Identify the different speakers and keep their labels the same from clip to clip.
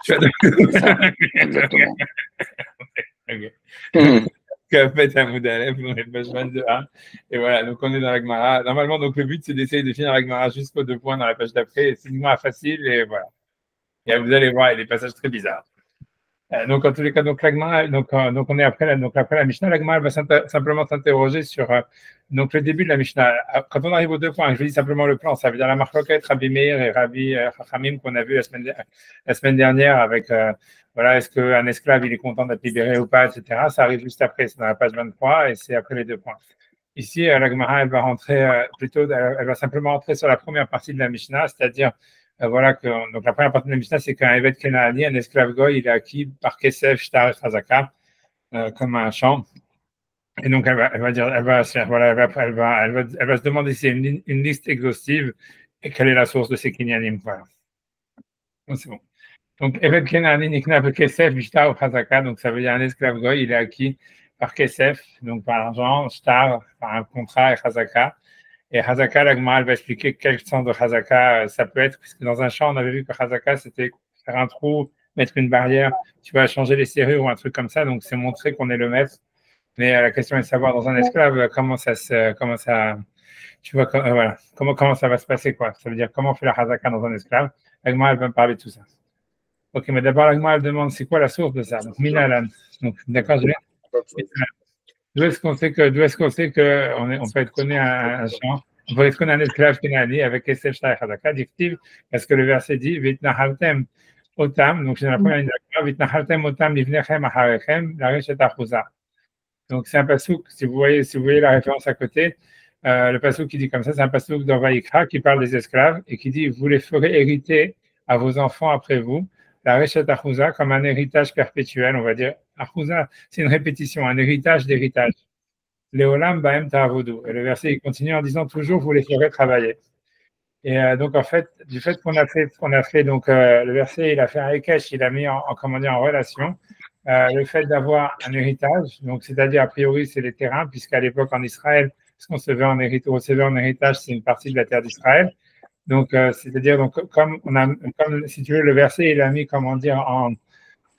Speaker 1: C'est ça, exactement.
Speaker 2: Ok.
Speaker 1: Mhm.
Speaker 2: Fait Hamoud Aleph, on est page 22A. Et voilà, donc on est dans la Gemara. Normalement, donc le but, c'est d'essayer de finir la Gemara jusqu'aux 2 points dans la page d'après. Et c'est une Gemara facile, et voilà. Et vous allez voir, il y a des passages très bizarres. Donc, en tous les cas, donc, la Gemara, donc on est après la Mishnah. La Gemara, elle va simplement s'interroger sur donc, le début de la Mishnah. Quand on arrive aux 2 points, je dis simplement le plan, ça veut dire la marloquette, Rabbi Meir et Rabbi Chachamim qu'on a vu la semaine dernière avec, voilà, est-ce qu'un esclave, il est content d'être libéré ou pas, etc. Ça arrive juste après, c'est dans la page 23 et c'est après les 2 points. Ici, la Gemara, elle va rentrer elle va simplement rentrer sur la première partie de la Mishnah, c'est-à-dire voilà que donc la première partie de la Mishnah, c'est qu'un Evet Kenaani, un esclave goy, il est acquis par Kesef, Shtar et Chazaka, comme un champ. Et donc elle va dire, voilà, elle va se demander si c'est une liste exhaustive et quelle est la source de ces Kenyanim. Voilà. Donc c'est bon. Donc Evet Kenaani, Nikna Kesef, Shtar ou Chazaka, donc ça veut dire un esclave goy, il est acquis par Kesef, donc par l'argent, Shtar, par un contrat et Chazaka. Et Hazaka, la Gemara, elle va expliquer quel sens de Hazaka ça peut être, puisque dans un champ, on avait vu que Hazaka, c'était faire un trou, mettre une barrière, tu vas changer les serrures ou un truc comme ça, donc c'est montrer qu'on est le maître. Mais la question est de savoir dans un esclave, comment ça, tu vois, voilà, comment ça va se passer, quoi. Ça veut dire comment on fait la Hazaka dans un esclave. La Gemara, elle va me parler de tout ça. Ok, mais d'abord, la Gemara, elle demande c'est quoi la source de ça. Donc, Minalan. Donc, d'accord, je vais. D'où est-ce qu'on sait qu'on peut être connu un champ, on peut être connu un esclave Kenani avec Esef Shtai Chazaka, dictive, parce que le verset dit Vitnahaltem Otam, donc c'est la première ligne d'accord, Vitnahaltem Otam Livnechem Aharechem, la Rechet Achuza. Donc c'est un pasouk, si vous voyez la référence à côté, le pasouk qui dit comme ça, c'est un pasouk dans Vaïkra qui parle des esclaves et qui dit vous les ferez hériter à vos enfants après vous, la Rechet Achuza, comme un héritage perpétuel, on va dire. Achuza, c'est une répétition, un héritage d'héritage. Léolam Baem Ta'avodu. Et le verset il continue en disant toujours vous les ferez travailler. Et donc en fait, du fait qu'on a fait donc le verset, il a fait un ékesh, il a mis comment dire, en relation le fait d'avoir un héritage, donc c'est-à-dire a priori c'est les terrains, puisqu'à l'époque en Israël, ce qu'on recevait en héritage, c'est une partie de la terre d'Israël. Donc c'est-à-dire donc comme si tu veux le verset, il a mis comment dire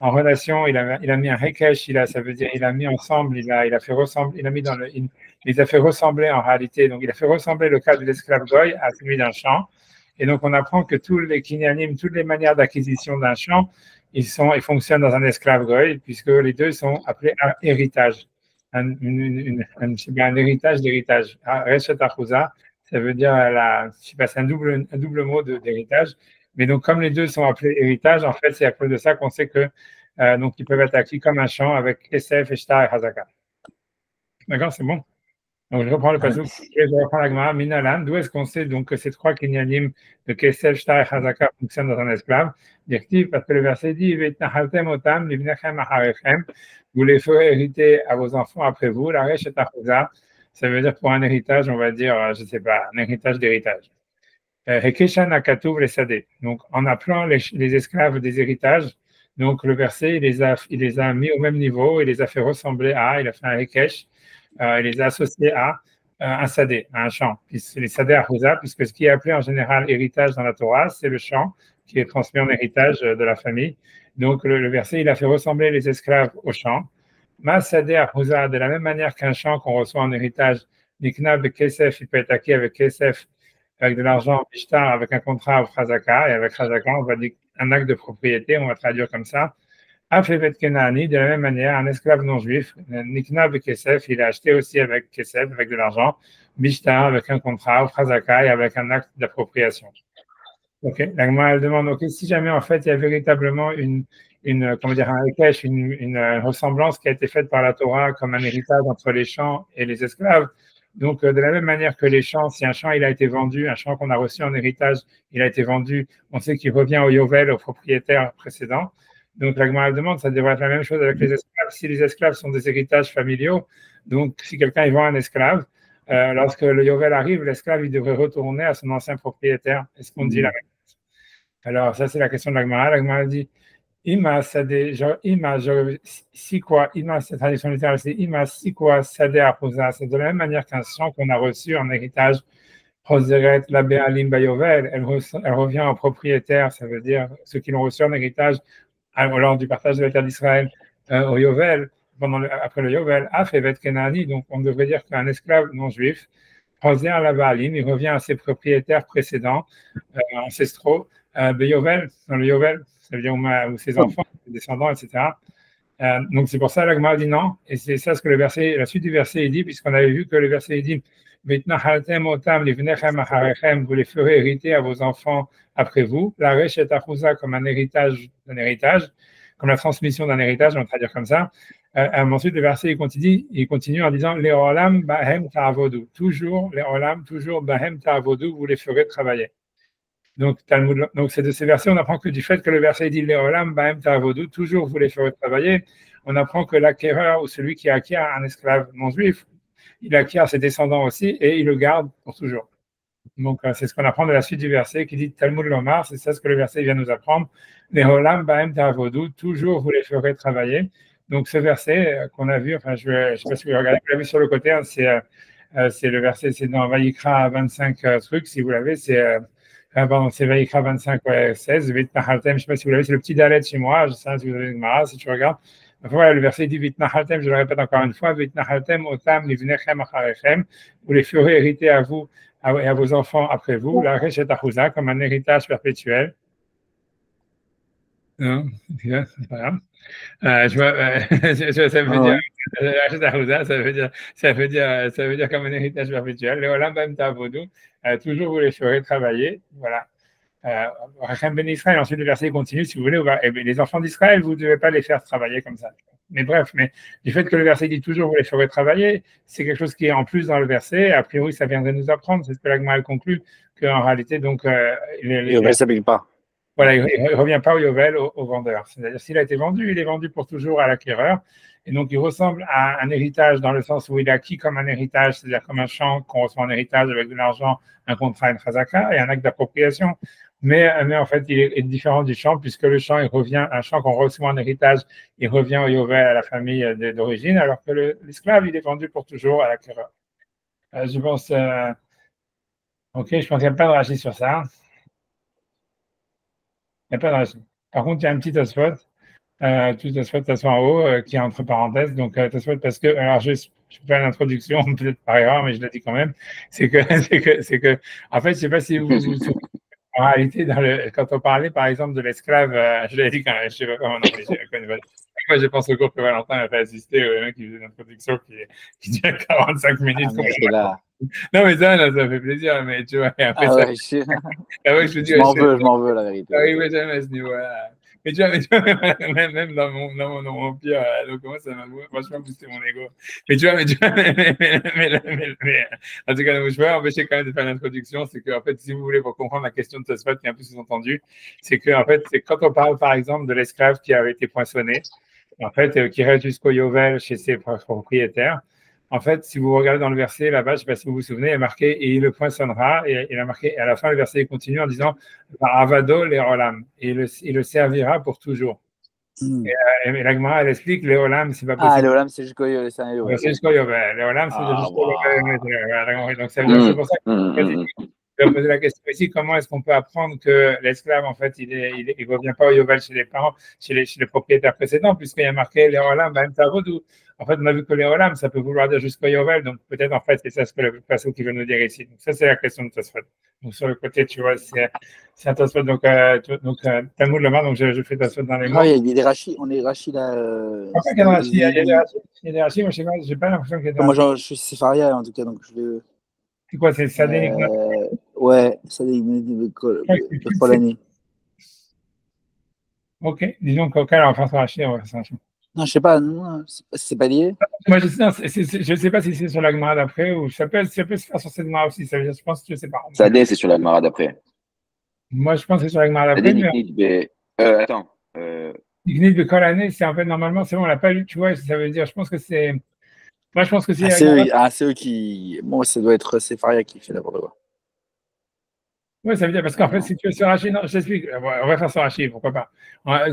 Speaker 2: en relation, il a mis un rekesh, ça veut dire il a mis ensemble, il a fait ressembler, il les a fait ressembler en réalité. Donc il a fait ressembler le cas de l'esclave goy à celui d'un champ. Et donc on apprend que tous les kinyanim, toutes les manières d'acquisition d'un champ, ils fonctionnent dans un esclave goy, puisque les deux sont appelés un héritage, un héritage d'héritage. Reshet Achuza, ça veut dire je sais pas, c'est un double mot d'héritage. Mais donc, comme les deux sont appelés héritage, en fait, c'est à cause de ça qu'on sait que donc ils peuvent être acquis comme un champ avec SF, Eshtar et Hazaka. D'accord, c'est bon. Donc, je reprends le passage. Je reprends la Gemara. Minalan, d'où est-ce qu'on sait donc que ces trois kinyanim de Kesef, Shtar et Hazaka fonctionnent dans un esclave? Directive, parce que le verset dit otam, vous les ferez hériter à vos enfants après vous. La Resh et ça veut dire pour un héritage, on va dire, je ne sais pas, un héritage d'héritage. Hekeshan Akatouv les Sadeh. Donc, en appelant les esclaves des héritages, donc le verset, il les a mis au même niveau, il les a fait ressembler il a fait un Hekesh, il les a associés à un Sadeh, à un champ. Les Sadeh Ahuza, puisque ce qui est appelé en général héritage dans la Torah, c'est le champ qui est transmis en héritage de la famille. Donc, le verset, il a fait ressembler les esclaves au champ. Ma Sadeh Ahuza, de la même manière qu'un champ qu'on reçoit en héritage, Nikna de Kesef, il peut être acquis avec Kesef, avec de l'argent Ishtar, avec un contrat au Chazaka, et avec Chazaka, on va dire un acte de propriété, on va traduire comme ça. Afevet Kenani, de la même manière, un esclave non juif, Nikna avec Kesef, il a acheté aussi avec Kesef, avec de l'argent, Bishtar, avec un contrat au Chazaka et avec un acte d'appropriation. Ok, la Gemara, elle demande, ok, si jamais en fait il y a véritablement comment dire, un rekesh, une ressemblance qui a été faite par la Torah comme un héritage entre les champs et les esclaves, donc de la même manière que les champs, si un champ il a été vendu, un champ qu'on a reçu en héritage, il a été vendu, on sait qu'il revient au Yovel, au propriétaire précédent. Donc la Gemara demande, ça devrait être la même chose avec les esclaves. Si les esclaves sont des héritages familiaux, donc si quelqu'un il vend un esclave, lorsque le Yovel arrive, l'esclave il devrait retourner à son ancien propriétaire. Est-ce qu'on dit la même chose? Alors ça c'est la question de la Gemara. La Gemara dit Ima Sade, genre Ima, si quoi, Ima, cette traduction littérale, c'est Ima, si quoi, Sade Arouza, c'est de la même manière qu'un champ qu'on a reçu en héritage, Choseret la Be'alim Bayovel, elle revient au propriétaire, ça veut dire ceux qui l'ont reçu en héritage lors du partage de la terre d'Israël au Yovel, après le Yovel, Afevet Kenani, donc on devrait dire qu'un esclave non juif, Choser la Be'alim, il revient à ses propriétaires précédents, ancestraux, Beyovel, dans le Yovel, ça veut dire où ses enfants, ses descendants, etc. Donc c'est pour ça l'Agma dit non, et c'est ça ce que la suite du verset dit, puisqu'on avait vu que le verset dit vous les ferez hériter à vos enfants après vous. La rech et achouza comme un héritage, comme la transmission d'un héritage, on va traduire comme ça. Ensuite, le verset il continue en disant les olam bahem ta'avodu. Toujours, les olam, toujours bahem ta'avodu, vous les ferez travailler. Donc, c'est de ces versets, on apprend que du fait que le verset dit les olam bahem ta'avodu, toujours vous les ferez travailler, on apprend que l'acquéreur ou celui qui acquiert un esclave non juif, il acquiert ses descendants aussi et il le garde pour toujours. Donc, c'est ce qu'on apprend de la suite du verset qui dit Talmud Lomar, c'est ça ce que le verset vient nous apprendre. Les olam bahem ta'avodu, toujours vous les ferez travailler. Donc, ce verset qu'on a vu, enfin, je ne sais pas si vous regardez, vous l'avez sur le côté, hein, c'est le verset, c'est dans Vayikra 25 trucs, si vous l'avez, c'est Vayikra 25, 16, je ne sais pas si vous l'avez, c'est le petit dalet chez moi, je sais pas si vous avez une mara, si tu regardes. Voilà, le verset dit Vitnahaltem, je le répète encore une fois, Vitnahaltem otam livnechem acharechem, vous les ferez hériter à vous et à vos enfants après vous, la rechet achouza, comme un héritage perpétuel. Non, c'est pas grave. Ça veut dire comme un héritage perpétuel. Le olam bam ta'avodu, toujours vous les ferez travailler. Voilà. Rachem ben Israël, ensuite le verset continue, si vous voulez, les enfants d'Israël, vous ne devez pas les faire travailler comme ça. Mais bref, mais du fait que le verset dit toujours vous les ferez travailler, c'est quelque chose qui est en plus dans le verset. A priori, ça viendrait nous apprendre, c'est ce que l'Agma conclut, qu'en réalité, donc,
Speaker 1: ne s'applique pas.
Speaker 2: Voilà, il ne revient pas au Yovel, au vendeur. C'est-à-dire, s'il a été vendu, il est vendu pour toujours à l'acquéreur. Et donc, il ressemble à un héritage dans le sens où il est acquis comme un héritage, c'est-à-dire comme un champ qu'on reçoit en héritage avec de l'argent, un contrat, une chazaka et un acte d'appropriation. Mais en fait, il est différent du champ puisque le champ, un champ qu'on reçoit en héritage, il revient au Yovel à la famille d'origine, alors que l'esclave, il est vendu pour toujours à l'acquéreur. Je pense, ok, je pense qu'il n'y a pas de rachis sur ça. Il n'y a pas de rachis. Par contre, il y a un petit Tosfot. Tout Tosfot, de toute façon, en haut, qui est entre parenthèses. Donc, Tosfot, parce que, alors, je fais l'introduction, peut-être par erreur, mais je la dis quand même. C'est que, en fait, je ne sais pas si vous vous souvenez, en réalité, quand on parlait, par exemple, de l'esclave, je l'ai dit quand même, je ne sais pas comment on appelle. Moi, je pense au cours que Valentin a fait assister au mec qui faisait une introduction qui dure 45 minutes. Non, mais ça fait plaisir, mais tu vois, et après ça.
Speaker 1: Je m'en veux, la vérité.
Speaker 2: Oui, oui, jamais à ce niveau-là. Mais tu vois, même dans mon pire, donc comment ça m'a franchement boosté mon ego. Mais tu vois, mais en tout cas, je peux empêcher quand même de faire l'introduction, c'est que, en fait, si vous voulez, pour comprendre la question de Tosfot qui est un peu sous-entendue, c'est que, en fait, c'est quand on parle, par exemple, de l'esclave qui avait été poinçonné, en fait, qui reste jusqu'au Yovel chez ses propriétaires. En fait, si vous regardez dans le verset là-bas, je ne sais pas si vous vous souvenez, il est marqué et il le poinçonnera. Et il a marqué, et à la fin, le verset continue en disant Avado les olam. Et il le servira pour toujours. Et l'Agma, elle explique les olam, c'est pas possible.
Speaker 1: Ah, les olam, c'est jusqu'au Yovel.
Speaker 2: C'est jusqu'au Yovel. Les olam, c'est jusqu'au Yovel. Donc, c'est pour ça que je vais poser la question ici, comment est-ce qu'on peut apprendre que l'esclave, en fait, il ne revient pas au Yovel chez les parents, chez les propriétaires précédents, puisqu'il y a marqué les olam, ben tavodou. En fait, on a vu que les olam, ça peut vouloir dire jusqu'au Yovel, donc peut-être, en fait, c'est ça ce que le passage qui veut nous dire ici. Donc, ça, c'est la question de Tosfot. Donc, sur le côté, tu vois, c'est un Tosfot. Donc, Talmud Lomar, donc je fais Tosfot dans les mots.
Speaker 1: Il y a des rachis, on est rachis là.
Speaker 2: Il y a des rachis, moi, je sais pas, j'ai pas l'impression qu'il y a des rachis.
Speaker 1: Moi, je suis séfaria, en tout cas, donc je vais.
Speaker 2: C'est quoi, c'est Sadé
Speaker 1: Ouais, Sadé de Polani.
Speaker 2: Ok, disons qu'auquel on va faire son rachis, on va faire son rachis.
Speaker 1: Non, je sais pas, c'est pas lié.
Speaker 2: Moi, je ne sais pas si c'est sur la Gemara d'après ou ça peut se faire sur cette Gemara aussi. Ça veut dire, je pense que je sais pas.
Speaker 3: Sadé, c'est sur la Gemara d'après.
Speaker 2: Moi, je pense que c'est sur la Gemara d'après.
Speaker 3: Attends.
Speaker 2: Nignit de Kolané, c'est en fait normalement, c'est bon, on l'a pas lu, tu vois, ça veut dire, je pense que c'est. Moi, je pense que c'est.
Speaker 1: C'est eux qui. Moi, ça doit être Sefaria qui fait d'abord.
Speaker 2: Oui, ça veut dire, parce qu'en fait, si tu veux sur Rachi, non, je t'explique, on va faire sur Rachi, pourquoi pas.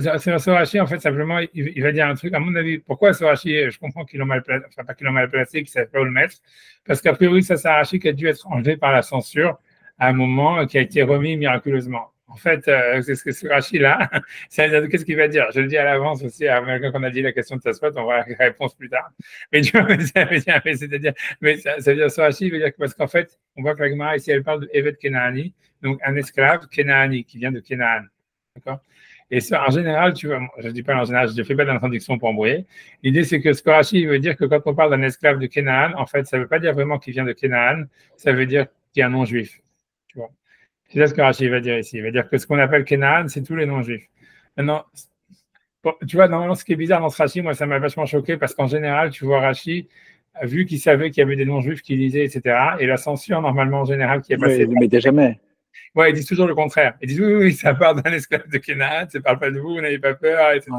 Speaker 2: Sur Rachi, en fait, simplement, il va dire un truc, à mon avis, pourquoi sur Rachi, je comprends qu'ils l'ont mal placé, enfin, pas qu'ils l'ont mal placé, qu'ils ne savaient pas où le mettre, parce qu'a priori, ça, c'est un Rachi qui a dû être enlevé par la censure, à un moment qui a été remis miraculeusement. En fait, c'est ce que ce Rashi-là, qu'est-ce qu'il va dire? Je le dis à l'avance aussi, quand on a dit la question de Tosfot, on va la réponse plus tard. Mais tu vois, ça veut dire, c'est-à-dire, mais ça veut dire, ce Rashi veut dire que, parce qu'en fait, on voit que la Gemara ici, elle parle de Evet Kenaani, donc un esclave Kenaani, qui vient de Kenaan. D'accord? Et ça, en général, tu vois, je ne dis pas en général, je ne fais pas d'introduction pour embrouiller. L'idée, c'est que ce Rashi veut dire que quand on parle d'un esclave de Kenaan, en fait, ça ne veut pas dire vraiment qu'il vient de Kenaan, ça veut dire qu'il est un non-juif. Tu vois? C'est ça ce que Rashi va dire ici. Il va dire que ce qu'on appelle Kenaan, c'est tous les non-juifs. Maintenant, tu vois, normalement, ce qui est bizarre dans ce Rashi, moi, ça m'a vachement choqué parce qu'en général, tu vois, Rashi, vu qu'il savait qu'il y avait des non-juifs qui lisaient, etc., et la censure, normalement, en général, qui est passée.
Speaker 1: Oui, il ne le mettait jamais.
Speaker 2: Ouais, ils disent toujours le contraire. Ils disent oui, ça part d'un esclave de Kenaan, ça ne parle pas de vous n'avez pas peur, etc.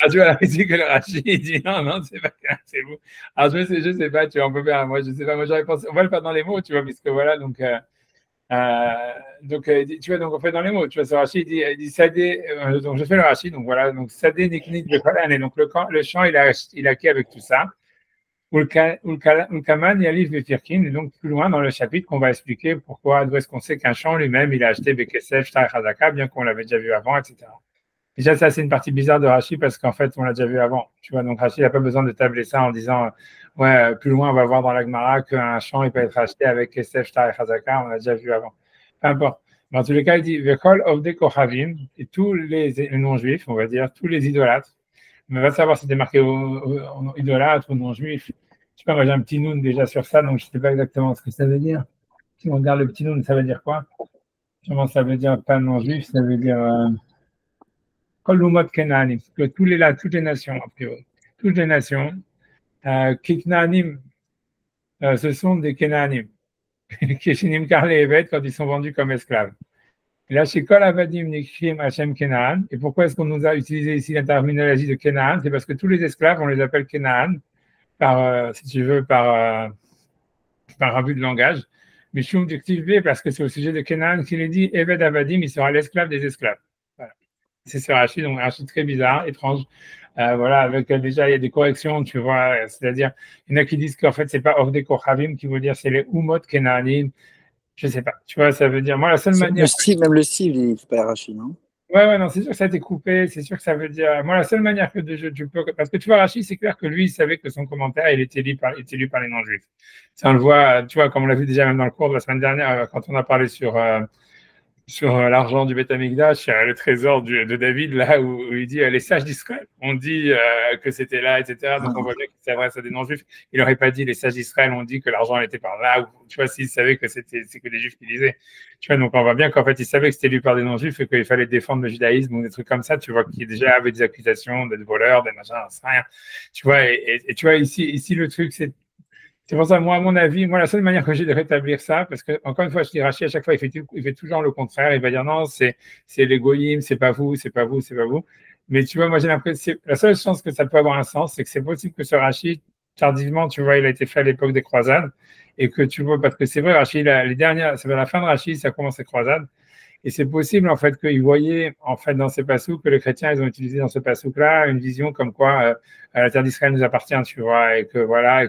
Speaker 2: Tu vois, la musique que le Rashi, il dit non, c'est pas Kenaan, c'est vous. Alors, je sais pas, tu vois, on peut faire, moi, je sais pas, moi, j'aurais pensé, on va le faire dans les mots, tu vois, puisque voilà, donc, tu vois, donc on fait dans les mots, tu vois, ce Rashi, il dit Sadé, donc je fais le Rashi, donc voilà, donc Sadé Niknik de Kolan, et donc le chant, il a acquis avec tout ça. Ulkaman Yalif Befirkin, et donc plus loin dans le chapitre qu'on va expliquer pourquoi, d'où est-ce qu'on sait qu'un champ lui-même, il a acheté Bekesef, Shtar Chazaka, bien qu'on l'avait déjà vu avant, etc. Déjà, ça, c'est une partie bizarre de Rashi parce qu'en fait, on l'a déjà vu avant. Tu vois, donc Rashi n'a pas besoin de tabler ça en disant, ouais, plus loin, on va voir dans la Gemara qu'un champ, il peut être acheté avec Kesef, Shtar et Chazaka, on l'a déjà vu avant. Peu importe. Mais en tous les cas, il dit, Vekol Ovde Kochavim, et tous les non-juifs, on va dire, tous les idolâtres, mais va savoir si c'était marqué idolâtre ou non-juif. Je sais pas, moi j'ai un petit noun déjà sur ça, donc je ne sais pas exactement ce que ça veut dire. Si on regarde le petit noun, ça veut dire quoi? Comment ça veut dire pas non-juif? Ça veut dire Kolumot Kenanim, que toutes les nations, a priori, toutes les nations, Kiknanim, ce sont des Kenanim. Keshinim Karle Evet quand ils sont vendus comme esclaves. Et là, chez Kol Avadim Nikshim Hashem Kenaan. Et pourquoi est-ce qu'on nous a utilisé ici la terminologie de Kenaan? C'est parce que tous les esclaves, on les appelle Kenaan, si tu veux, par abus de langage. Mais Shum B, parce que c'est au sujet de Kenaan qu'il est dit Eved Avadim, il sera l'esclave des esclaves. Voilà. C'est ce Rachid, donc un Rachid très bizarre, étrange. Voilà, avec déjà, il y a des corrections, tu vois, c'est-à-dire, il y en a qui disent qu'en fait, c'est pas Ovde Kochavim qui veut dire c'est les Umot Kenaanim. Je sais pas, tu vois, ça veut dire, moi, la seule manière.
Speaker 1: Même le style, il n'est pas Rachid, non?
Speaker 2: Ouais, non, c'est sûr que ça a été coupé, c'est sûr que ça veut dire. Moi, la seule manière que tu peux. Parce que tu vois, Rachid, c'est clair que lui, il savait que son commentaire, il était lu par les non-juifs. Ça, on le voit, tu vois, comme on l'a vu déjà même dans le cours de la semaine dernière, quand on a parlé sur l'argent du Beth Amikdash, le trésor de David, là où il dit les sages d'Israël. On dit que c'était là, etc. Donc on voit bien que c'est vrai, ça des non-juifs. Il n'aurait pas dit les sages d'Israël, on dit que l'argent était par là. Ou, tu vois, s'il savait que c'est que des juifs qui lisaient. Tu vois, donc on voit bien qu'en fait, il savait que c'était lu par des non-juifs et qu'il fallait défendre le judaïsme ou des trucs comme ça. Tu vois, qu'il déjà avait des accusations d'être voleur, des machins, rien. Tu vois, et tu vois, ici, le truc, c'est pour ça, moi, à mon avis, la seule manière que j'ai de rétablir ça, parce que, encore une fois, je dis Rachid, à chaque fois, il fait toujours le contraire. Il va dire non, c'est l'égoïme, c'est pas vous, c'est pas vous, c'est pas vous. Mais tu vois, moi, j'ai l'impression, la seule chance que ça peut avoir un sens, c'est que c'est possible que ce Rachid, tardivement, tu vois, il a été fait à l'époque des croisades. Et que tu vois, parce que c'est vrai, Rachid, c'est vers la fin de Rachid, ça commence les croisades. Et c'est possible, en fait, qu'ils voyaient, en fait, dans ces passouks, que les chrétiens, ils ont utilisé dans ce passouk-là une vision comme quoi la terre d'Israël nous appartient, tu vois, et que voilà,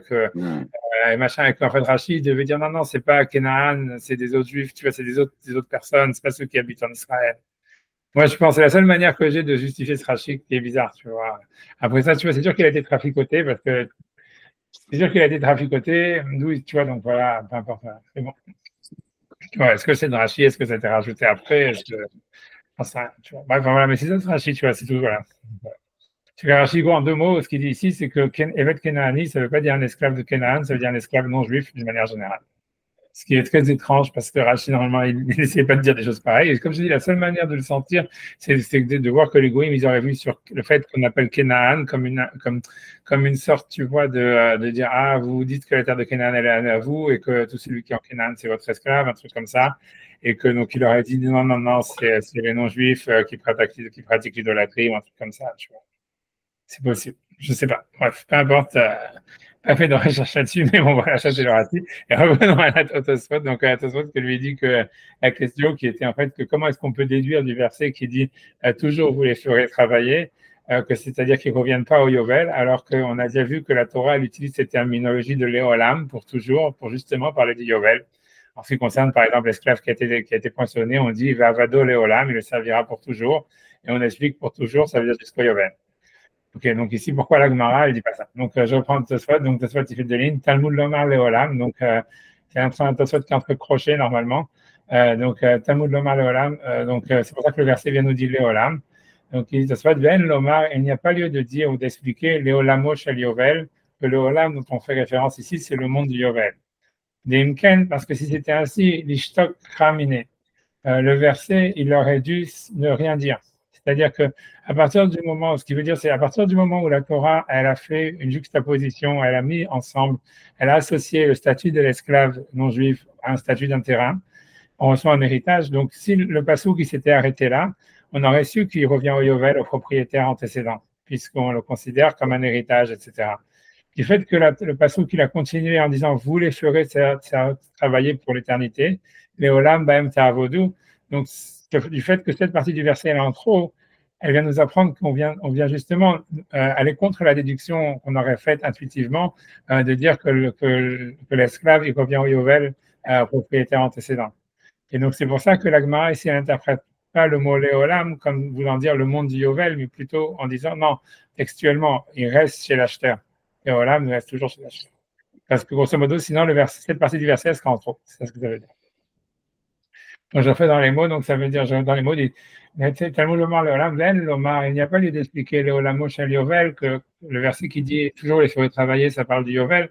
Speaker 2: et machin, et qu'en fait, Rachid devait dire non, c'est pas Canaan, c'est des autres juifs, tu vois, c'est des autres personnes, c'est pas ceux qui habitent en Israël. Moi, je pense que c'est la seule manière que j'ai de justifier ce Rachid qui est bizarre, tu vois. Après ça, tu vois, c'est sûr qu'il a été traficoté, parce que c'est sûr qu'il a été traficoté, d'où, tu vois, donc voilà, peu importe. C'est bon. Ouais, est-ce que c'est de Rachid? Est-ce que ça a été rajouté après? Est-ce que. Enfin, tu vois. Bref, voilà, mais c'est ça de Rachid, tu vois, c'est tout, voilà. Tu vois, Rachid, en deux mots, ce qu'il dit ici, c'est que Evet Kenaani, ça ne veut pas dire un esclave de Canaan, ça veut dire un esclave non juif d'une manière générale. Ce qui est très étrange parce que Rachid, normalement, il n'essayait pas de dire des choses pareilles. Et comme je dis, la seule manière de le sentir, c'est de voir que les goïms, ils auraient vu sur le fait qu'on appelle Canaan comme une sorte, tu vois, de dire, ah, vous dites que la terre de Canaan, elle est à vous et que tout celui qui est en Canaan, c'est votre esclave, un truc comme ça. Et que donc, il aurait dit, non, c'est les non-juifs qui pratiquent l'idolâtrie ou un truc comme ça, tu vois. C'est possible. Je sais pas. Bref, peu importe. Pas fait de recherche là-dessus, mais bon, voilà, ça c'est le Rachid. Et revenons à la Tosfot. Donc, à la Tosfot, qui lui dit que la question qui était en fait que comment est-ce qu'on peut déduire du verset qui dit toujours vous les ferez travailler, que c'est-à-dire qu'ils ne reviennent pas au Yovel, alors qu'on a déjà vu que la Torah elle utilise cette terminologie de l'éolam pour toujours, pour justement parler du Yovel. En ce qui concerne, par exemple, l'esclave qui a été poinçonné, on dit Vavado Leolam, il le servira pour toujours. Et on explique pour toujours, ça veut dire jusqu'au Yovel. Ok, donc ici, pourquoi la Gemara, elle dit pas ça? Donc, je reprends Tosfot. Donc, Tosfot, il fait deux lignes. Talmud Lomar Leolam. Donc, c'est un Tosfot qui est entre crochets, normalement. Talmud Lomar Leolam. C'est pour ça que le verset vient nous dire Leolam. Donc, il dit Tosfot, Ben Lomar, il n'y a pas lieu de dire ou d'expliquer Leolamo Shel Yovel, que le Olam dont on fait référence ici, c'est le monde du Yovel. D'Imken, parce que si c'était ainsi, l'Ishtok Kramine, le verset, il aurait dû ne rien dire. C'est-à-dire que à partir du moment, ce qui veut dire, c'est à partir du moment où la Torah, elle a fait une juxtaposition, elle a mis ensemble, elle a associé le statut de l'esclave non juif à un statut d'un terrain, on reçoit un héritage. Donc, si le passou qui s'était arrêté là, on aurait su qu'il revient au Yovel, au propriétaire antécédent, puisqu'on le considère comme un héritage, etc. Du fait que le passou qu'il a continué en disant vous les ferez travailler pour l'éternité, les olam baem ta'avodu. Donc, du fait que cette partie du verset elle est en trop, elle vient nous apprendre qu'on vient justement aller contre la déduction qu'on aurait faite intuitivement de dire que l'esclave il revient au Yovel au propriétaire antécédent. Et donc, c'est pour ça que la Gemara ici n'interprète pas le mot Léolam comme voulant dire le monde du Yovel, mais plutôt en disant non, textuellement, il reste chez l'acheteur. Léolam reste toujours chez l'acheteur. Parce que grosso modo, sinon, cette partie du verset sera en trop. C'est ce que ça veut dire. Donc, je refais dans les mots, donc ça veut dire, dans les mots, il n'y a pas lieu d'expliquer Léolamo Shel Yovel, que le verset qui dit toujours les ferez travailler, ça parle du Yovel.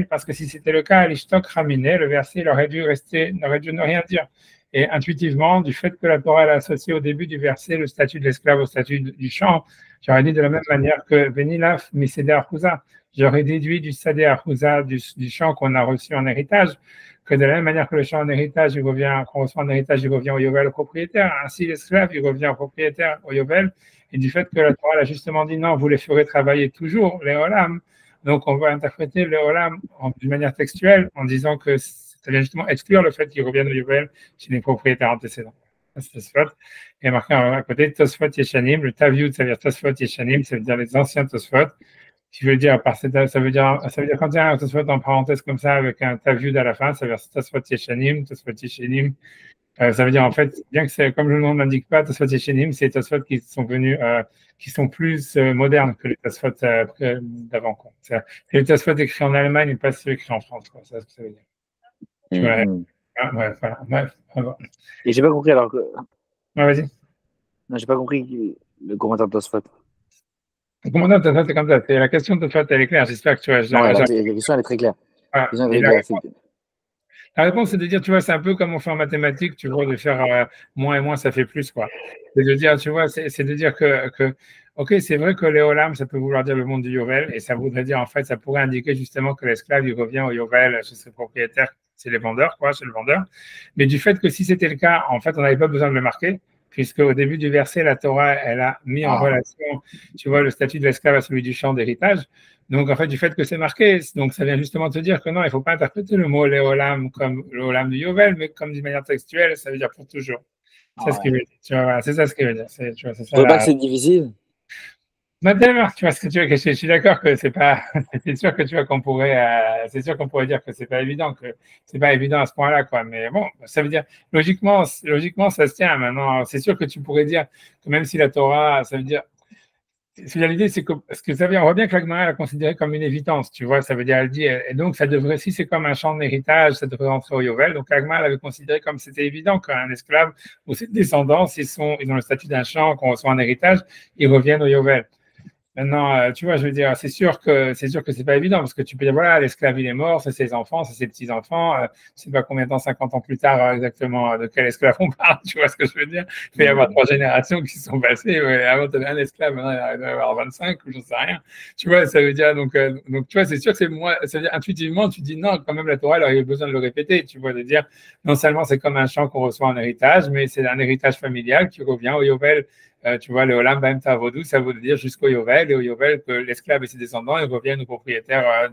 Speaker 2: Parce que si c'était le cas, l'Ishtok Raminé, le verset, il aurait dû ne rien dire. Et intuitivement, du fait que la Torah a associé au début du verset le statut de l'esclave au statut du champ, j'aurais dit de la même manière que Benilaf Misede Arhuza, j'aurais déduit du Sadeh Arhuza, du champ qu'on a reçu en héritage, que de la même manière que le champ en héritage, qu'on reçoit en héritage, il revient au Yovel au propriétaire, ainsi l'esclave, il revient au propriétaire au Yovel, et du fait que la Torah a justement dit non, vous les ferez travailler toujours, les Olam. Donc, on va interpréter le Olam d'une manière textuelle en disant que ça vient justement exclure le fait qu'ils reviennent au Yovel chez les propriétaires antécédents. C'est Tosfot. Il y a marqué à côté Tosfot Yeshanim, le Taviud, ça veut dire Tosfot Yeshanim, ça veut dire les anciens Tosfot, qui veut dire, ça veut dire quand il y a un Tosfot en parenthèse comme ça avec un Taviud à la fin, ça veut dire Tosfot Yeshanim, Tosfot Yeshanim. Ça veut dire en fait, bien que c'est comme le nom ne l'indique pas, Tosfot Yeshanim, c'est Tosfot qui sont venus, qui sont plus modernes que les Tosfot d'avant. C'est les Tosfot écrits en Allemagne et pas ceux écrits en France. C'est ce que ça veut dire. Ouais, voilà.
Speaker 1: Et j'ai pas compris alors que.
Speaker 2: Ouais, vas-y.
Speaker 1: Non, j'ai pas compris le commentaire de Tosfot.
Speaker 2: Le commentaire de Tosfot, c'est comme ça. La question de Tosfot, elle est claire. J'espère que tu vois.
Speaker 1: La question, elle est très claire.
Speaker 2: Voilà. La réponse, c'est de dire, tu vois, c'est un peu comme on fait en mathématiques, tu vois, de faire moins et moins, ça fait plus, quoi. C'est de dire, tu vois, c'est de dire que ok, c'est vrai que Léolam, ça peut vouloir dire le monde du Yovel, et ça voudrait dire, en fait, ça pourrait indiquer justement que l'esclave, il revient au Yovel chez ses propriétaires, c'est les vendeurs, quoi, chez le vendeur. Mais du fait que si c'était le cas, en fait, on n'avait pas besoin de le marquer, puisque au début du verset, la Torah, elle a mis en relation, tu vois, le statut de l'esclave à celui du champ d'héritage. Donc, en fait, du fait que c'est marqué, donc ça vient justement te dire que non, il ne faut pas interpréter le mot Léolam comme Léolam du Yovel, mais comme d'une manière textuelle, ça veut dire pour toujours. C'est ce qu'il veut dire. Tu vois, c'est ça ce qu'il veut dire. Tu vois, c'est ça.
Speaker 1: Pas que c'est difficile.
Speaker 2: Tu vois ce que tu veux, je suis d'accord que c'est pas, c'est sûr que tu vois qu'on pourrait, c'est sûr qu'on pourrait dire que c'est pas évident à ce point-là, quoi. Mais bon, ça veut dire, logiquement, ça se tient. Maintenant, c'est sûr que tu pourrais dire que même si la Torah, ça veut dire, l'idée, c'est que, parce que ça veut dire, on voit bien que la Gemara l'a considéré comme une évidence, tu vois, ça veut dire, elle dit, et donc ça devrait, si c'est comme un champ d'héritage, ça devrait rentrer au Yovel. Donc la Gemara l'avait considéré comme c'était évident qu'un esclave ou ses descendants, ils ont le statut d'un champ, qu'on reçoit un héritage, ils reviennent au Yovel. Maintenant, tu vois, je veux dire, c'est sûr que c'est pas évident parce que tu peux dire, voilà, l'esclave, il est mort, c'est ses enfants, c'est ses petits-enfants, je sais pas combien de temps, 50 ans plus tard, exactement, de quel esclave on parle, tu vois ce que je veux dire? Il peut y avoir 3 générations qui sont passées, avant, tu avais un esclave, maintenant, il doit y avoir 25 ou j'en sais rien. Tu vois, ça veut dire, donc, tu vois, c'est sûr que c'est moi, ça veut dire, intuitivement, tu dis, non, quand même, la Torah, elle aurait besoin de le répéter, tu vois, de dire, non seulement c'est comme un champ qu'on reçoit en héritage, mais c'est un héritage familial qui revient au Yovel. Tu vois, le Olam Baem Ta'avodu, ça veut dire jusqu'au Yovel, et au Yovel, que l'esclave et ses descendants, ils reviennent au propriétaire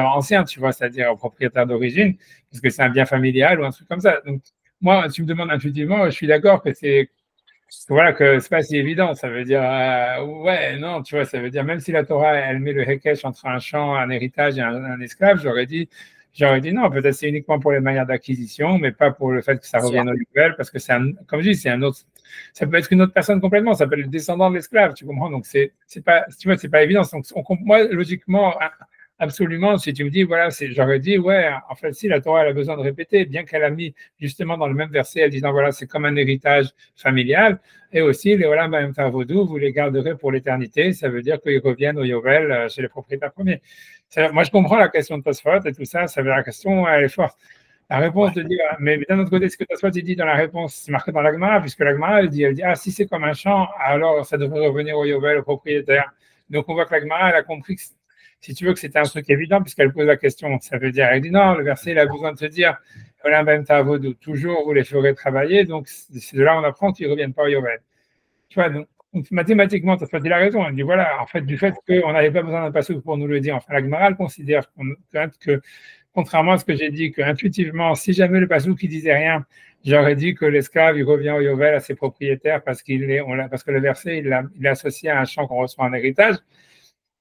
Speaker 2: ancien, tu vois, c'est-à-dire au propriétaire d'origine, parce que c'est un bien familial ou un truc comme ça. Donc, moi, tu me demandes intuitivement, je suis d'accord que c'est pas si évident. Ça veut dire, ouais, non, tu vois, ça veut dire, même si la Torah, elle met le Hekesh entre un champ, un héritage et un esclave, j'aurais dit, J'aurais dit non, peut-être c'est uniquement pour les manières d'acquisition, mais pas pour le fait que ça revienne au Yovel, parce que c'est comme je dis, c'est un autre, ça peut être une autre personne complètement, ça peut être le descendant de l'esclave, tu comprends? Donc c'est pas, tu vois, c'est pas évident. Donc, moi, logiquement, absolument, si tu me dis, voilà, j'aurais dit, ouais, en fait, si la Torah, elle a besoin de répéter, bien qu'elle a mis justement dans le même verset, elle disant, voilà, c'est comme un héritage familial, et aussi, les Olam Bahem Tavodou, vous les garderez pour l'éternité, ça veut dire qu'ils reviennent au Yovel chez les propriétaires premiers. Moi, je comprends la question de Tosfot et tout ça, ça veut dire la question, elle est forte. La réponse de dire, mais d'un autre côté, ce que Tosfot dit dans la réponse, c'est marqué dans la Gemara, puisque la Gemara, elle dit, ah, si c'est comme un champ, alors ça devrait revenir au Yovel, au propriétaire. Donc, on voit que la Gemara, elle a compris que, si tu veux, que c'était un truc évident, puisqu'elle pose la question. Ça veut dire, elle dit, non, le verset, il a besoin de te dire, toujours, vous les ferez travailler, donc c'est de là on apprend qu'ils ne reviennent pas au Yovel. Tu vois, donc mathématiquement, tu as raison. Elle dit, voilà, en fait, du fait qu'on n'avait pas besoin d'un passouk pour nous le dire, enfin, la Gemara, elle considère que, contrairement à ce que j'ai dit, qu'intuitivement, si jamais le passouk ne disait rien, j'aurais dit que l'esclave, il revient au Yovel à ses propriétaires parce que le verset, il est associé à un champ qu'on reçoit en héritage.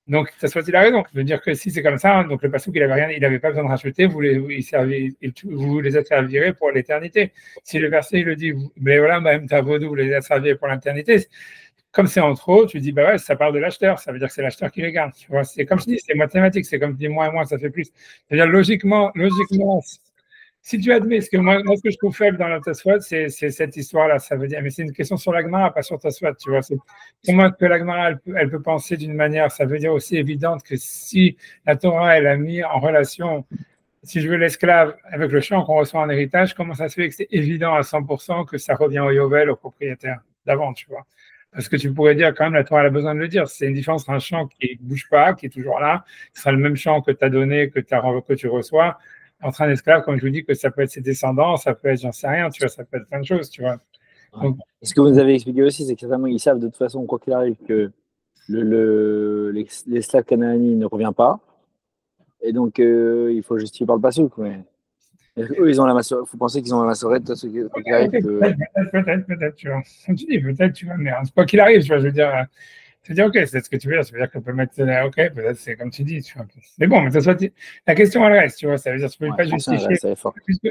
Speaker 2: Donc, ça soit il a raison. Je veux dire que si c'est comme ça, donc le passouk, il n'avait rien, il n'avait pas besoin de racheter, vous les asservirez pour l'éternité. Si le verset, il le dit, mais voilà, même Tavodou, vous les asservirez pour l'éternité, comme c'est en trop, tu dis, bah ouais, ça parle de l'acheteur, ça veut dire que c'est l'acheteur qui les garde. Tu vois, c'est comme je dis, c'est mathématique, c'est comme tu dis, moins et moins, ça fait plus. C'est-à-dire, logiquement, si tu admets, ce que moi, ce que je trouve faible dans la Tosfot, c'est cette histoire-là. Ça veut dire, mais c'est une question sur la Gemara, pas sur Tosfot. Tu vois, c'est pour moi que la Gemara, elle peut penser d'une manière, ça veut dire aussi évidente que si la Torah, elle a mis en relation, si je veux l'esclave avec le champ qu'on reçoit en héritage, comment ça se fait que c'est évident à 100% que ça revient au Yovel, au propriétaire d'avant, tu vois? Parce que tu pourrais dire quand même, la Torah elle a besoin de le dire. C'est une différence entre un champ qui ne bouge pas, qui est toujours là, qui sera le même champ que tu as donné, que tu reçois, entre un esclave, comme je vous dis, que ça peut être ses descendants, ça peut être, j'en sais rien, tu vois, ça peut être plein de choses, tu vois.
Speaker 1: Donc, ce que vous nous avez expliqué aussi, c'est que certainement, ils savent de toute façon, quoi qu'il arrive, que l'esclave canaani ne revient pas. Et donc, il faut justifier par le passouk. Mais eux, ils ont la massorette. Il faut penser qu'ils ont la massorette.
Speaker 2: Peut-être, tu vois. Comme tu dis, peut-être, tu vois, mais quoi qu'il arrive, tu vois, je veux dire, ok, c'est ce que tu veux dire, ça veut dire qu'on peut mettre, ok, peut-être c'est comme tu dis, tu vois. Mais bon, mais la question, elle reste, tu vois, ça veut dire que tu ne peux pas justifier,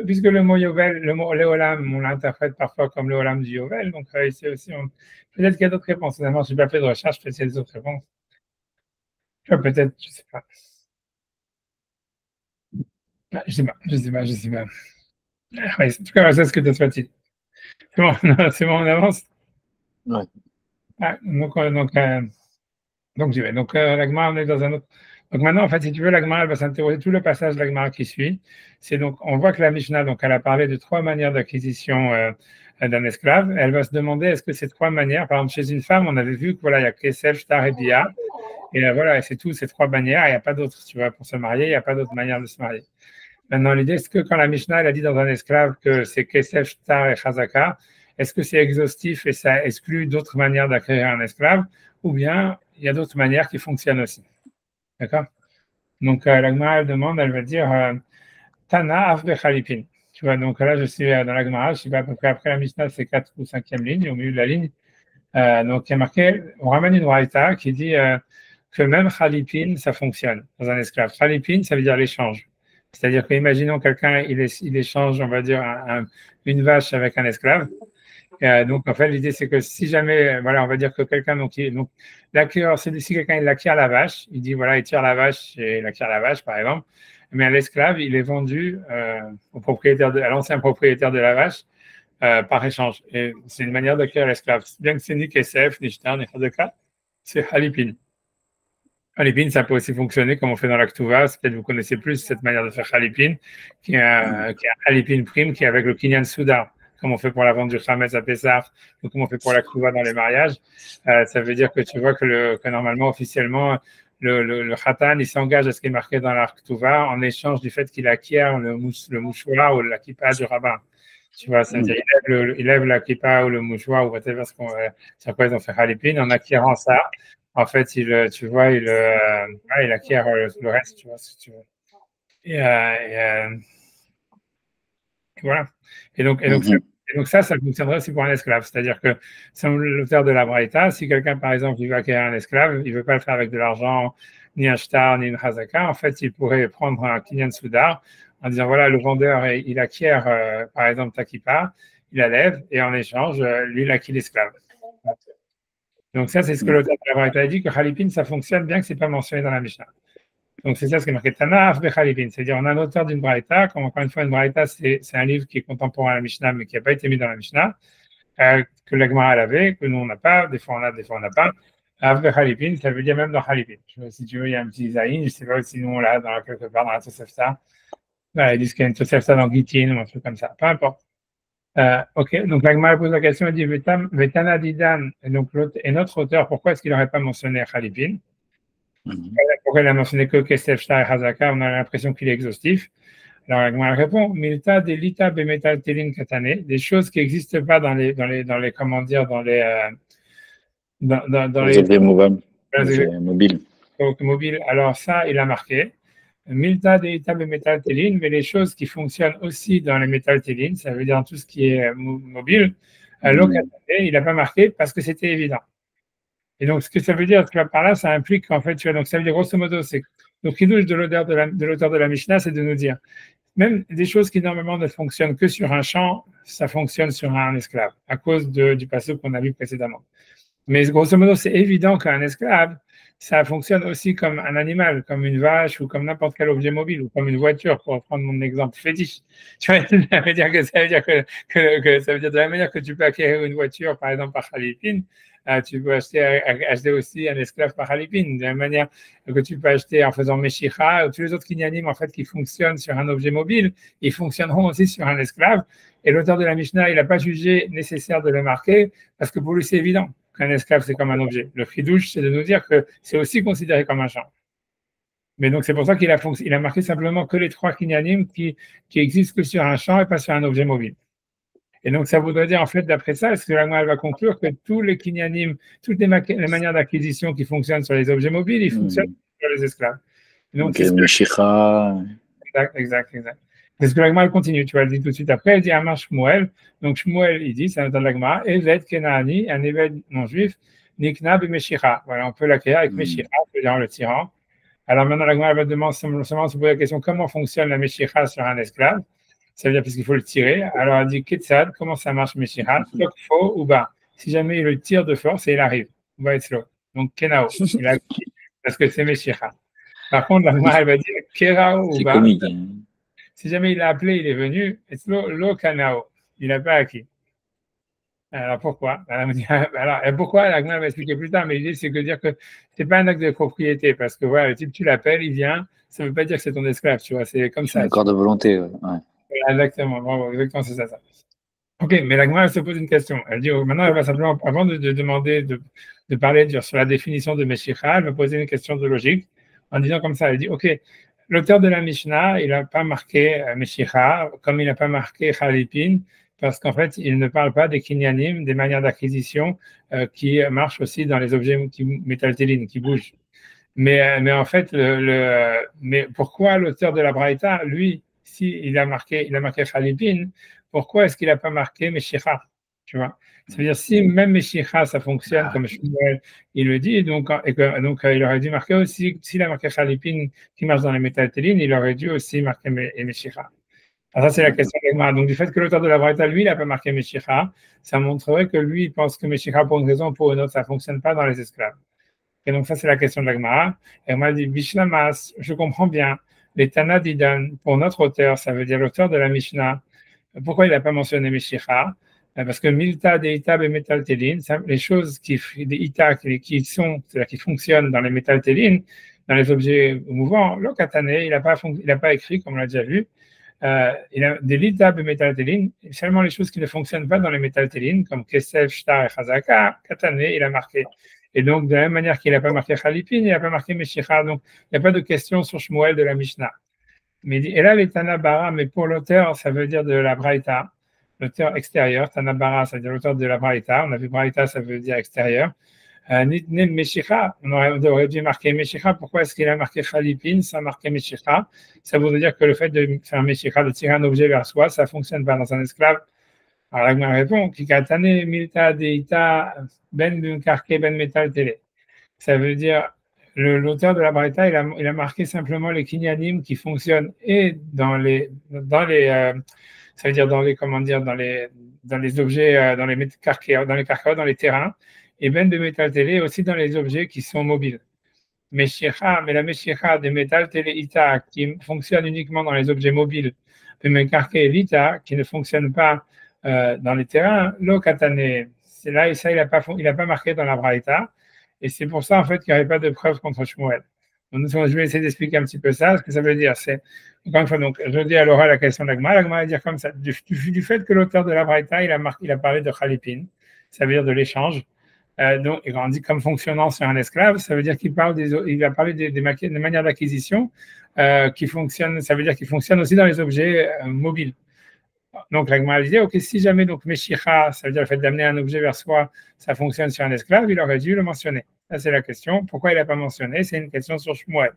Speaker 2: puisque le mot Yovel, le mot Léolam, on l'interprète parfois comme Léolam du Yovel, donc ici aussi, peut-être qu'il y a d'autres réponses. Finalement, je n'ai pas fait de recherche, peut-être qu'il y a d'autres réponses. Tu vois, peut-être, je ne sais pas. Je ne sais pas. Ouais, en tout cas, c'est ce que tu as souhaité. C'est bon, on avance.
Speaker 1: Ouais.
Speaker 2: Ah, donc j'y vais. Donc, la Gemara, on est dans un autre. Donc, maintenant, en fait, si tu veux, la Gemara, elle va s'interroger tout le passage de la Gemara qui suit. C'est donc, on voit que la Mishnah, donc, elle a parlé de 3 manières d'acquisition d'un esclave. Elle va se demander, est-ce que ces 3 manières, par exemple, chez une femme, on avait vu que, voilà, il y a Kesef, Shtar et Bia. Et voilà, c'est tout, ces 3 manières. Il n'y a pas d'autres, tu vois, pour se marier, il n'y a pas d'autre manière de se marier. Maintenant, l'idée, c'est que quand la Mishnah, elle a dit dans un esclave que c'est Kesef, Shtar et Chazaka, est-ce que c'est exhaustif et ça exclut d'autres manières d'acquérir un esclave, ou bien il y a d'autres manières qui fonctionnent aussi. D'accord? Donc, la Gemara, elle demande, elle va dire Tana Afbe Khalipin. Tu vois, donc là, je suis dans la Gemara, je suis à peu près après la Mishnah, c'est 4 ou 5e ligne, au milieu de la ligne. Donc, il y a marqué, on ramène une raïta qui dit que même Khalipin, ça fonctionne dans un esclave. Khalipin, ça veut dire l'échange. C'est-à-dire qu'imaginons quelqu'un, il échange, on va dire, une vache avec un esclave. Donc, en fait, l'idée, c'est que si jamais, voilà, on va dire que quelqu'un, donc l'acquéreur, si quelqu'un, il acquiert la vache, il dit, voilà, il tire la vache et il acquiert la vache, par exemple, mais à l'esclave, il est vendu à l'ancien propriétaire de la vache par échange. Et c'est une manière d'acquérir l'esclave. Bien que c'est ni Kesef, ni Shtar, ni Chazaka, c'est Halipin. Halipin, ça peut aussi fonctionner comme on fait dans la Ktuva. Peut-être vous connaissez plus cette manière de faire Halipin, qui est un Halipin prime, qui est avec le Kinyan Soudar, comme on fait pour la vente du Chametz à Pessah, ou comme on fait pour la Ktuva dans les mariages. Ça veut dire que tu vois que normalement, officiellement, le Khatan, il s'engage à ce qui est marqué dans la Ktuva en échange du fait qu'il acquiert le mouchoir ou la kippa du rabbin. Tu vois, c'est-à-dire il lève la kippa ou le mouchoir ou whatever, sur quoi ils ont fait Halipin, en acquérant ça. En fait, tu vois, il acquiert le reste, tu vois, si tu veux. Et voilà. Et donc ça fonctionnerait aussi pour un esclave. C'est-à-dire que, selon l'auteur de la Braïta, si quelqu'un, par exemple, il veut acquérir un esclave, il ne veut pas le faire avec de l'argent, ni un shtar, ni une chazaka, en fait, il pourrait prendre un kinyan soudar, en disant voilà, le vendeur, il acquiert, par exemple, ta kippa, il la lève, et en échange, lui, il acquiert l'esclave. Donc ça, c'est ce que l'auteur de la Braïta a dit, que Khalipin, ça fonctionne bien que ce n'est pas mentionné dans la Mishnah. Donc c'est ça ce qui est marqué Tana Af Bechalipin, c'est-à-dire on a un auteur d'une Braïta, comme encore une fois une Braïta, c'est un livre qui est contemporain à la Mishnah, mais qui n'a pas été mis dans la Mishnah, que la Gemara avait, que nous on n'a pas, des fois on a, des fois on n'a pas. Af Bechalipin, ça veut dire même dans Khalipin. Si tu veux, il y a un petit zaïn, je ne sais pas si nous on l'a dans quelque part dans la Tosefta. Voilà, ils disent qu'il y a une Tosefta dans Gitin ou un truc comme ça, peu importe. Ok, donc la Gemara pose la question, elle dit Vetana Didan, et notre auteur, pourquoi est-ce qu'il n'aurait pas mentionné Khalipin? Pourquoi il a mentionné que Kesef Shtar et Hazaka? On a l'impression qu'il est exhaustif. Alors, la Gemara répond Milta delita bemetal telin katane, des choses qui n'existent pas dans les comment dire, dans les
Speaker 1: objets movables,
Speaker 2: mobiles. Donc, mobile. Alors, ça, il a marqué Milta delita bemetal telin, mais les choses qui fonctionnent aussi dans les métal telin, ça veut dire tout ce qui est mobile. Il n'a pas marqué parce que c'était évident. Et donc, ce que ça veut dire, par là, ça implique qu'en fait, donc ça veut dire grosso modo, c'est le chidouche de l'auteur de la Mishnah, c'est de nous dire, même des choses qui normalement ne fonctionnent que sur un champ, ça fonctionne sur un esclave, à cause du passage qu'on a vu précédemment. Mais grosso modo, c'est évident qu'un esclave, ça fonctionne aussi comme un animal, comme une vache ou comme n'importe quel objet mobile ou comme une voiture, pour prendre mon exemple fétiche. Tu vois, ça veut dire que ça veut dire de la même manière que tu peux acquérir une voiture, par exemple, par Khalipin, tu peux acheter aussi un esclave par Khalipin, de la même manière que tu peux acheter en faisant Meshicha, ou tous les autres kinyanim, en fait, qui fonctionnent sur un objet mobile, ils fonctionneront aussi sur un esclave. Et l'auteur de la Mishnah, il n'a pas jugé nécessaire de le marquer, parce que pour lui, c'est évident qu'un esclave, c'est comme un objet. Le chidouche, c'est de nous dire que c'est aussi considéré comme un champ. Mais donc, c'est pour ça qu'il a marqué simplement que les trois kinyanim qui existent que sur un champ et pas sur un objet mobile. Et donc, ça voudrait dire, en fait, d'après ça, est-ce que la Gemara va conclure que tous les kinyanim, toutes les manières d'acquisition qui fonctionnent sur les objets mobiles, ils fonctionnent sur les esclaves. Donc,
Speaker 1: c'est Meshicha.
Speaker 2: Exact. Parce que la Gemara continue, tu vas le dire tout de suite après, elle dit Amar Shmuel. Donc, Shmuel, il dit, c'est un temps de la Gemara, Eved Kenani, un Eved non-juif, Nikna B'Meshicha. Voilà, on peut l'acquérir avec Meshicha, c'est-à-dire le tyran. Alors maintenant, la Gemara va demander seulement se poser la question comment fonctionne la Meshicha sur un esclave. Ça veut dire parce qu'il faut le tirer. Alors, elle dit Ketsad, comment ça marche Meshicha? Tokfo ou bas. Si jamais il le tire de force et il arrive, on va être slow. Donc, Kenao, parce que c'est Meshicha. Par contre, la Gemara, elle va dire Kerao ou bas. Si jamais il l'a appelé, il est venu, lo kanao, il n'a pas acquis. Alors pourquoi? Pourquoi? La Gemara va expliquer plus tard, mais l'idée c'est de dire que c'est pas un acte de propriété, parce que voilà, le type tu l'appelles, il vient, ça ne veut pas dire que c'est ton esclave, tu vois, c'est comme ça.
Speaker 1: Un accord de volonté, ouais.
Speaker 2: Exactement, bravo, exactement, c'est ça. Ok, mais la Gemara se pose une question. Elle dit maintenant, elle va simplement, avant de demander de parler sur la définition de Meshicha, elle va poser une question de logique en disant comme ça. Elle dit ok. L'auteur de la Mishnah, il n'a pas marqué Meshicha, comme il n'a pas marqué Khalipin, parce qu'en fait, il ne parle pas des kinyanim, des manières d'acquisition qui marchent aussi dans les objets métaltéline, qui bougent. Mais en fait, mais pourquoi l'auteur de la Braïta, lui, il a marqué Khalipin, pourquoi est-ce qu'il n'a pas marqué Meshicha? Tu vois? C'est-à-dire, si même Meshicha, ça fonctionne comme Shmuel, il le dit, donc il aurait dû marquer aussi, s'il a marqué Khalipin qui marche dans les métaltélines, il aurait dû aussi marquer Meshicha. Alors ça, c'est la question de l'Agma. Donc, du fait que l'auteur de la Braïta, lui, il n'a pas marqué Meshicha, ça montrerait que lui, il pense que Meshicha, pour une raison ou pour une autre, ça ne fonctionne pas dans les esclaves. Et donc, ça, c'est la question de l'Agma. Et moi, dit, Bishlamas, je comprends bien, les Tana Didan, pour notre auteur, ça veut dire l'auteur de la Mishnah, pourquoi il n'a pas mentionné Meshicha? Parce que Milta, Deita, et métaltélines, les choses des Ita qui fonctionnent dans les métaltélines, dans les objets mouvants, le Katane, il n'a pas écrit, comme on l'a déjà vu. Il a des Lita, et métaltélines, seulement les choses qui ne fonctionnent pas dans les métaltélines, comme Kesef, Shtar et Chazaka, Katane, il a marqué. Et donc, de la même manière qu'il n'a pas marqué Khalipin, il n'a pas marqué Meshicha. Donc, il n'y a pas de question sur Shmuel de la Mishnah. Et là, les Tanabara, mais pour l'auteur, ça veut dire de la Braïta, l'auteur extérieur. Tanabara, ça veut dire l'auteur de la Braïta. On a vu Braïta, ça veut dire extérieur. Meshicha, on aurait dû marquer Meshicha. Pourquoi est-ce qu'il a marqué Khalipin sans marquer Meshicha? Ça voudrait dire que le fait de faire Meshicha, de tirer un objet vers soi, ça ne fonctionne pas dans un esclave. Alors la Gemara répond Kikatane milta deita ben karke ben metal télé. Ça veut dire l'auteur de la Braïta, il a marqué simplement les kinyanim qui fonctionnent et ça veut dire comment dire, dans les objets, dans les carcasses, dans les terrains, et ben de métal télé aussi dans les objets qui sont mobiles. Mais la Meshicha des métal télé Ita qui fonctionne uniquement dans les objets mobiles, mais carqué l'Ita qui ne fonctionne pas dans les terrains, lo katane. C'est là, et ça, il n'a pas marqué dans la Braïta. Et c'est pour ça, en fait, qu'il n'y avait pas de preuve contre Shmuel. Donc, je vais essayer d'expliquer un petit peu ça, ce que ça veut dire. C'est, encore une fois, donc, je dis à Laura la question de l'Agma. L'Agma va dire comme ça, du fait que l'auteur de la Braïta, il a parlé de Khalipin, ça veut dire de l'échange. Donc, et quand on dit comme fonctionnant sur un esclave, ça veut dire il a parlé des manières d'acquisition qui fonctionnent, ça veut dire qu'il fonctionne aussi dans les objets mobiles. Donc, l'Agma dit, ok, si jamais donc Meshicha, ça veut dire le fait d'amener un objet vers soi, ça fonctionne sur un esclave, il aurait dû le mentionner. Ça, c'est la question. Pourquoi il n'a pas mentionné? C'est une question sur Shmuel.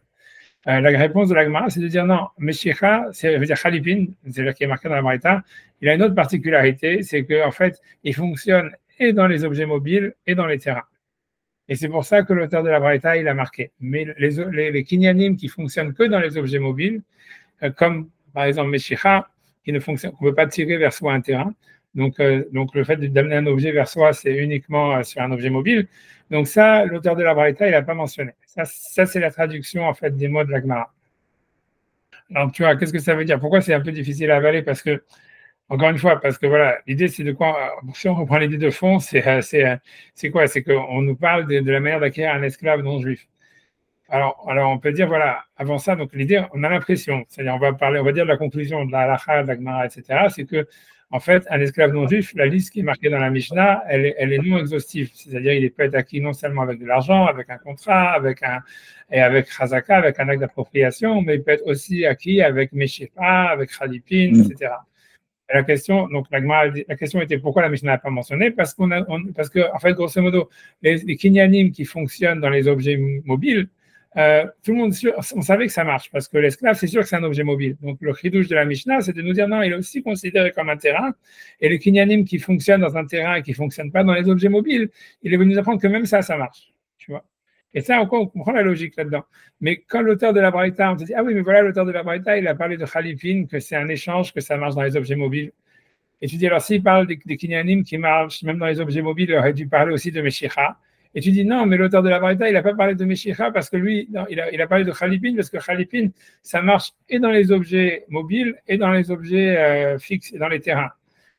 Speaker 2: La réponse de l'Agma, c'est de dire non, Meshicha, ça veut dire Khalipin, c'est-à-dire qui est marqué dans la Braïta, il a une autre particularité, c'est qu'en fait, il fonctionne et dans les objets mobiles et dans les terrains. Et c'est pour ça que l'auteur de la Braïta, il a marqué. Mais les kinyanim qui fonctionnent que dans les objets mobiles, comme par exemple Meshicha, qui ne fonctionne, qu'on ne peut pas tirer vers soi un terrain. Donc le fait d'amener un objet vers soi, c'est uniquement sur un objet mobile. Donc ça, l'auteur de la Braïta, il n'a pas mentionné. Ça c'est la traduction en fait des mots de la Gemara. Alors tu vois, qu'est-ce que ça veut dire? Pourquoi c'est un peu difficile à avaler? Parce que, encore une fois, parce que voilà, l'idée c'est de quoi? Si on reprend l'idée de fond, c'est quoi? C'est qu'on nous parle de la manière d'acquérir un esclave non juif. Alors, on peut dire, voilà, avant ça, donc l'idée, on a l'impression, c'est-à-dire on va dire de la conclusion de la halakha, de la Gemara, etc., c'est que, en fait, un esclave non juif, la liste qui est marquée dans la Mishnah, elle est non exhaustive. C'est-à-dire, il peut être acquis non seulement avec de l'argent, avec un contrat, avec chazaka, avec un acte d'appropriation, mais il peut être aussi acquis avec meshifa, avec khalipin, etc. Et la question était pourquoi la Mishnah n'a pas mentionné? Parce que, en fait, grosso modo, les kinyanim qui fonctionnent dans les objets mobiles, tout le monde, on savait que ça marche parce que l'esclave, c'est sûr que c'est un objet mobile. Donc, le chidouche de la Mishnah, c'est de nous dire non, il est aussi considéré comme un terrain. Et les kinyanim qui fonctionnent dans un terrain et qui ne fonctionnent pas dans les objets mobiles, il est venu nous apprendre que même ça marche. Tu vois. Et ça, on comprend la logique là-dedans. Mais quand l'auteur de la Braïta, on te dit ah oui, mais voilà, l'auteur de la Braïta, il a parlé de Khalifin, que c'est un échange, que ça marche dans les objets mobiles. Et tu dis alors, s'il parle des kinyanim qui marchent même dans les objets mobiles, il aurait dû parler aussi de Meshicha. Et tu dis non, mais l'auteur de la Braïta, il n'a pas parlé de Meshicha parce que lui, non, il a parlé de Khalipin parce que Khalipin, ça marche et dans les objets mobiles et dans les objets fixes et dans les terrains.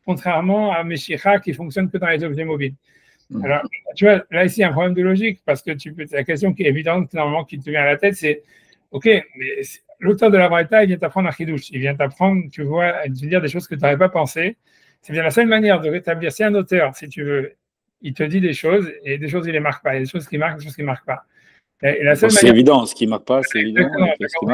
Speaker 2: Contrairement à Meshicha qui fonctionne que dans les objets mobiles. Alors, tu vois, là, ici, il y a un problème de logique parce que la question qui est évidente, normalement, qui te vient à la tête, c'est ok, mais l'auteur de la Braïta, il vient t'apprendre un chidouche. Il vient t'apprendre, tu vois, à te dire des choses que tu n'aurais pas pensé. C'est bien la seule manière de rétablir. Si un auteur, si tu veux, il te dit des choses et des choses, il ne les marque pas. Il y a des choses qui marquent, des choses qui ne marquent pas.
Speaker 1: C'est évident, ce qui ne marque pas, c'est évident.
Speaker 2: Exactement.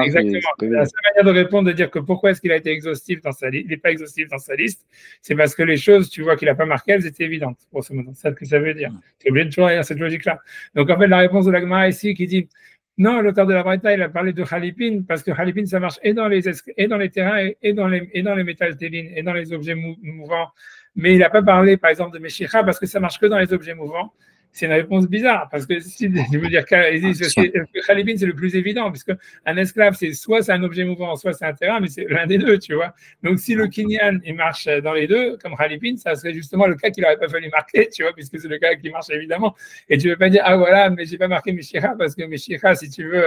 Speaker 2: La seule manière de répondre, de dire que pourquoi est-ce qu'il a été exhaustif dans sa liste, il n'est pas exhaustif dans sa liste, c'est parce que les choses, tu vois qu'il n'a pas marqué, elles étaient évidentes. C'est ça que ça veut dire. Tu es obligé de toujours aller dans cette logique-là. Donc en fait, la réponse de la Gemara ici qui dit non, l'auteur de la Braïta, il a parlé de Khalipin, parce que Khalipin, ça marche et dans les terrains, et dans les métal télines, et dans les objets mouvants. Mais il n'a pas parlé, par exemple, de Meshicha, parce que ça marche que dans les objets mouvants. C'est une réponse bizarre, parce que si je veux dire que Khalipin, c'est le plus évident, puisque un esclave, soit c'est un objet mouvant, soit c'est un terrain, mais c'est l'un des deux, tu vois. Donc si le Kinyan, il marche dans les deux, comme Khalipin, ça serait justement le cas qu'il n'aurait pas fallu marquer, tu vois, puisque c'est le cas qui marche évidemment. Et tu ne veux pas dire, ah voilà, mais je n'ai pas marqué Meshicha, parce que Meshicha, si tu veux,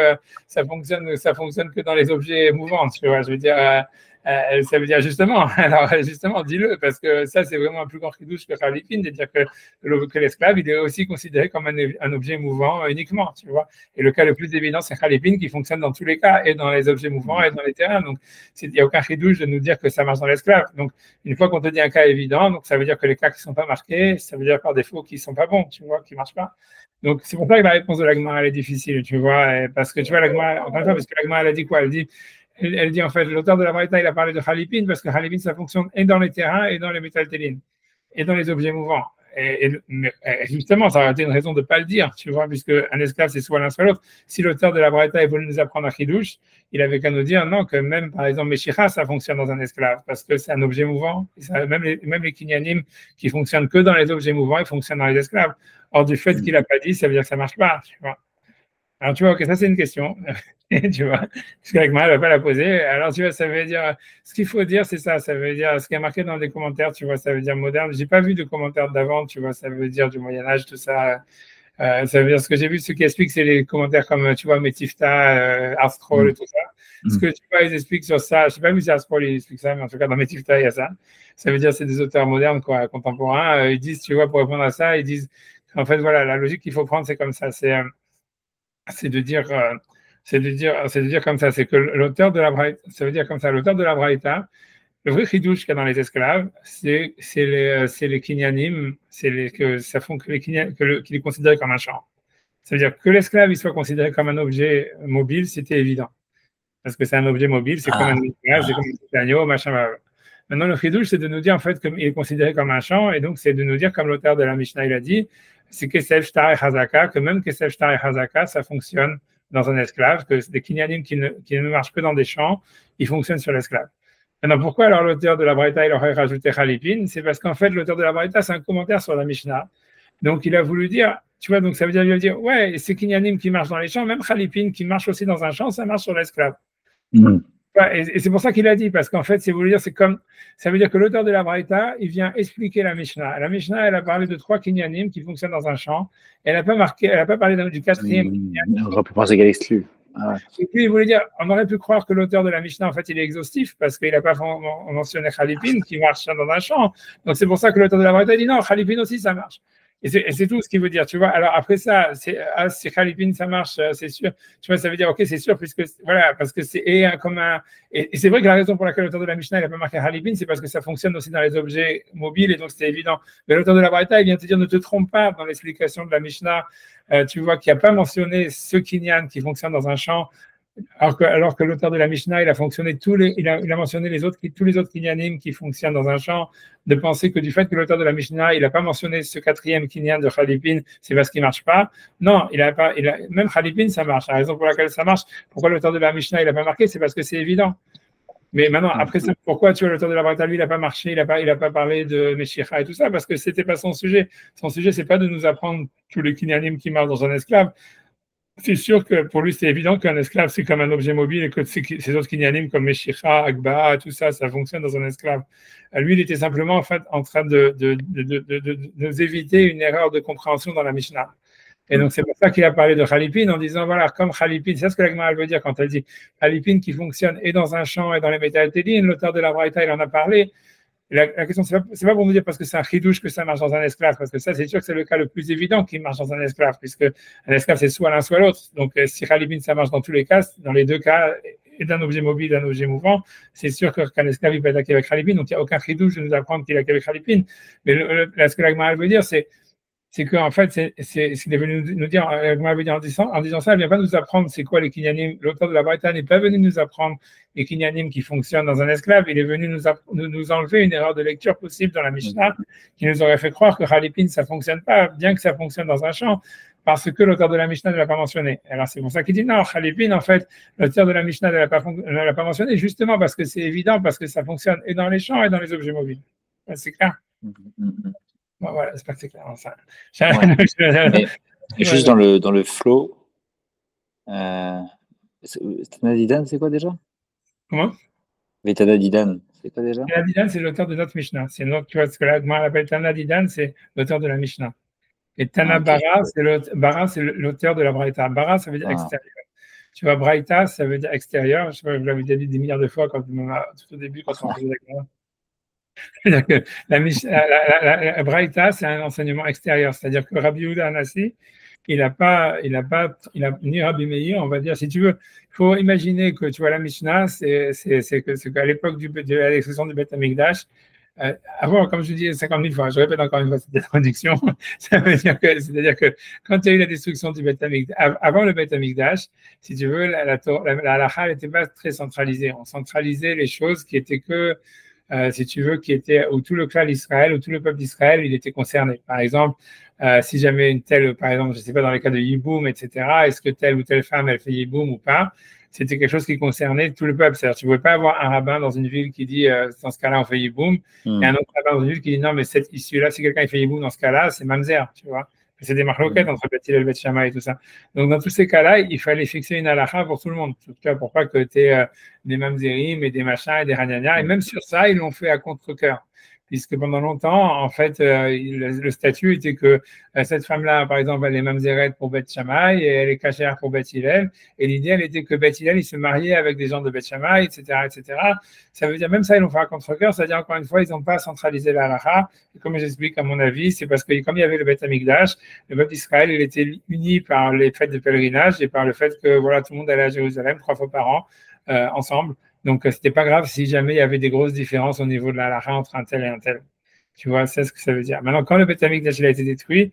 Speaker 2: ça fonctionne que dans les objets mouvants, tu vois. Je veux dire, ça veut dire justement, alors justement, dis-le, parce que ça, c'est vraiment un plus grand chidouche que Khalipin, de dire que l'esclave, il est aussi considéré comme un objet mouvant uniquement, tu vois. Et le cas le plus évident, c'est Khalipin qui fonctionne dans tous les cas, et dans les objets mouvants, et dans les terrains. Donc, il n'y a aucun chidouche de nous dire que ça marche dans l'esclave. Donc, une fois qu'on te dit un cas évident, donc ça veut dire que les cas qui ne sont pas marqués, ça veut dire par défaut qu'ils ne sont pas bons, tu vois, qu'ils ne marchent pas. Donc, c'est pour ça que la réponse de la Gemara, elle est difficile, tu vois, parce que tu vois, la Gemara, encore une fois, parce que la Gemara, elle a dit quoi? Elle dit en fait, l'auteur de la Braïta, il a parlé de Khalipin parce que Khalipin, ça fonctionne et dans les terrains et dans les métal télines et dans les objets mouvants. Et justement, ça aurait été une raison de ne pas le dire, tu vois, puisque un esclave, c'est soit l'un soit l'autre. Si l'auteur de la Braïta voulait nous apprendre à Chidouche, il avait qu'à nous dire non, que même, par exemple, Meshicha, ça fonctionne dans un esclave parce que c'est un objet mouvant. Et ça, même les kinyanim qui fonctionnent que dans les objets mouvants, ils fonctionnent dans les esclaves. Or, du fait qu'il n'a pas dit, ça veut dire que ça ne marche pas, tu vois. Alors, tu vois, ok, ça, c'est une question. Tu vois, parce qu'avec moi, elle ne va pas la poser. Alors, tu vois, ça veut dire, ce qu'il faut dire, c'est ça. Ça veut dire, ce qui est marqué dans les commentaires, tu vois, ça veut dire moderne. J'ai pas vu de commentaires d'avant, tu vois, ça veut dire du Moyen-Âge, tout ça. Ça veut dire, ce que j'ai vu, ce qui explique, c'est les commentaires comme, tu vois, Metifta, Arstrol et tout ça. Ce que tu vois, ils expliquent sur ça, je sais pas si Arstrol, il explique ça, mais en tout cas, dans Metifta, il y a ça. Ça veut dire, c'est des auteurs modernes, quoi, contemporains. Ils disent, tu vois, pour répondre à ça, ils disent, en fait, voilà, la logique qu'il faut prendre, c'est comme ça. C'est de dire, c'est de dire comme ça, c'est que l'auteur de la Braïta, ça veut dire comme ça, l'auteur de la Braïta, le vrai chidouche qu'il y a dans les esclaves, c'est les kinyanim, que ça font que qu'il est considéré comme un champ. Ça veut dire que l'esclave il soit considéré comme un objet mobile, c'était évident, parce que c'est un objet mobile, c'est comme un esclave, c'est comme un petit agneau, machin. Maintenant, le chidouche, c'est de nous dire en fait qu'il est considéré comme un champ, et donc c'est de nous dire, comme l'auteur de la Mishnah il a dit, c'est Kesef Shtar et Hazaka, que même Kesef Shtar et Hazaka, ça fonctionne dans un esclave, que des kinyanim qui ne marchent que dans des champs, ils fonctionnent sur l'esclave. Maintenant, pourquoi alors l'auteur de la Braïta il aurait rajouté Khalipin? C'est parce qu'en fait, l'auteur de la Braïta, c'est un commentaire sur la Mishnah. Donc, il a voulu dire, tu vois, donc ça veut dire, il va dire, ouais, c'est kinyanim qui marche dans les champs, même Khalipin qui marche aussi dans un champ, ça marche sur l'esclave. Et c'est pour ça qu'il a dit, parce qu'en fait, c'est voulu dire, c'est comme, ça veut dire que l'auteur de la Braïta, il vient expliquer la Mishnah. La Mishnah, elle a parlé de 3 kinyanim qui fonctionnent dans un champ. Elle n'a pas parlé du 4e.
Speaker 1: On aurait pu penser qu'elle exclut.
Speaker 2: Et puis, il voulait dire, on aurait pu croire que l'auteur de la Mishnah, en fait, il est exhaustif parce qu'il n'a pas mentionné Khalipin qui marche dans un champ. Donc, c'est pour ça que l'auteur de la Braïta dit non, Khalipin aussi, ça marche. Et c'est tout ce qu'il veut dire, tu vois. Alors, après ça, si Khalipin, ça marche, c'est sûr. Tu vois, ça veut dire, ok, c'est sûr, puisque, voilà, parce que c'est comme un. Et c'est vrai que la raison pour laquelle l'auteur de la Mishnah, il n'a pas marqué Khalipin, c'est parce que ça fonctionne aussi dans les objets mobiles, et donc c'était évident. Mais l'auteur de la Braïta, il vient te dire, ne te trompe pas dans l'explication de la Mishnah. Tu vois, qui n'a pas mentionné ce kinyan qui fonctionne dans un champ, alors que l'auteur de la Mishnah, il a mentionné tous les autres kinyanim qui fonctionnent dans un champ, de penser que du fait que l'auteur de la Mishnah, il n'a pas mentionné ce 4e kinyan de Khalipin, c'est parce qu'il ne marche pas. Non, même Khalipin, ça marche. La raison pour laquelle ça marche, pourquoi l'auteur de la Mishnah, il n'a pas marqué, c'est parce que c'est évident. Mais maintenant, après ça, pourquoi, tu vois, l'auteur de la Braïta, lui, il n'a pas marché, il n'a pas parlé de Meshicha et tout ça, parce que ce n'était pas son sujet. Son sujet, ce n'est pas de nous apprendre tous les kinyanim qui marchent dans un esclave. C'est sûr que pour lui, c'est évident qu'un esclave, c'est comme un objet mobile et que ces autres kinyanim comme Meshicha, Agba, tout ça, ça fonctionne dans un esclave. Lui, il était simplement en fait en train de nous éviter une erreur de compréhension dans la Mishnah. Et donc, c'est pour ça qu'il a parlé de Khalipin en disant, voilà, comme Khalipin, c'est ce que la Gemara veut dire quand elle dit Khalipin qui fonctionne et dans un champ et dans les métaltéline, l'auteur de la Braïta, il en a parlé. La question, c'est pas pour nous dire parce que c'est un chidouche que ça marche dans un esclave, parce que ça, c'est sûr que c'est le cas le plus évident qui marche dans un esclave, puisque un esclave, c'est soit l'un, soit l'autre. Donc, si Khalipin, ça marche dans tous les cas, dans les deux cas, et d'un objet mobile, d'un objet mouvant, c'est sûr qu'un esclave, il peut attaquer avec Khalipin, donc il n'y a aucun chidouche de nous apprendre qu'il a avec Khalipin. Mais ce que la Gemara veut dire, c'est qu'en fait, c'est ce qu'il est venu nous dire, en disant ça, elle ne vient pas nous apprendre c'est quoi les kinyanim. L'auteur de la Braïta n'est pas venu nous apprendre les kinyanim qui fonctionnent dans un esclave. Il est venu nous enlever une erreur de lecture possible dans la Mishnah qui nous aurait fait croire que Khalipin, ça ne fonctionne pas, bien que ça fonctionne dans un champ, parce que l'auteur de la Mishnah ne l'a pas mentionné. Alors, c'est pour ça qu'il dit non, Khalipin, en fait, l'auteur de la Mishnah ne l'a pas mentionné, justement parce que c'est évident, parce que ça fonctionne et dans les champs et dans les objets mobiles. C'est clair. Bon, voilà, j'espère que c'est clair. Ça.
Speaker 1: Mais juste dans le flow, Tanadidan, c'est quoi déjà?
Speaker 2: Comment?
Speaker 1: Tanadidan, c'est quoi déjà?
Speaker 2: Tanadidan, c'est l'auteur de notre Mishnah. C'est notre, tu vois, ce que la Gemara appelle Tanadidan, c'est l'auteur de la Mishnah. Et Tanabara, c'est l'auteur de la Braïta. Bara, ça veut dire extérieur. Tu vois, Braïta, ça veut dire extérieur. Je l'avais déjà dit des milliards de fois tout au début, quand on faisait la Gemara. C'est-à-dire que la Braïta, c'est un enseignement extérieur. C'est-à-dire que Rabbi Yehuda Hanassi, il a ni Rabbi Meir, on va dire, si tu veux, il faut imaginer que, tu vois, la Mishnah, c'est qu'à l'époque de la destruction du Beth Amikdash, avant, comme je dis 50 000 fois, je répète encore une fois cette introduction, c'est-à-dire que quand il y a eu la destruction du Beth Amikdash, avant le Beth Amikdash, si tu veux, la halakha n'était pas très centralisée. On centralisait les choses qui étaient que si tu veux, où tout le clan d'Israël, où tout le peuple d'Israël, il était concerné. Par exemple, si jamais une telle, par exemple, je ne sais pas, dans les cas de Yiboum, etc., est-ce que telle ou telle femme, elle fait Yiboum ou pas? C'était quelque chose qui concernait tout le peuple. C'est-à-dire, tu ne pouvais pas avoir un rabbin dans une ville qui dit, dans ce cas-là, on fait Yiboum, et un autre rabbin dans une ville qui dit, non, mais cette issue-là, si quelqu'un fait Yiboum dans ce cas-là, c'est Mamzer, tu vois. C'est des marloquettes entre Beth Hillel, Beth Shammai et tout ça. Donc, dans tous ces cas-là, il fallait fixer une halakha pour tout le monde. En tout cas, pour pas que tu aies des mamzerim et des machins et des ragnagnas. Et même sur ça, ils l'ont fait à contre-cœur. Puisque pendant longtemps, en fait, le statut était que cette femme-là, par exemple, elle est mamzeret pour Beth Shammai et elle est cachère pour Beth Hillel. Et l'idée, elle était que Beth Hillel, il se mariait avec des gens de Beth Shammai, etc., etc. Ça veut dire, même ça, ils l'ont fait à contre-cœur. C'est-à-dire, encore une fois, ils n'ont pas centralisé la halakha. Et comme j'explique, à mon avis, c'est parce que comme il y avait le Beth Amikdash, le peuple d'Israël, il était uni par les fêtes de pèlerinage et par le fait que voilà, tout le monde allait à Jérusalem 3 fois par an ensemble. Donc, c'était pas grave si jamais il y avait des grosses différences au niveau de la halakha entre un tel et un tel. Tu vois, c'est ce que ça veut dire. Maintenant, quand le Beth Amikdash a été détruit,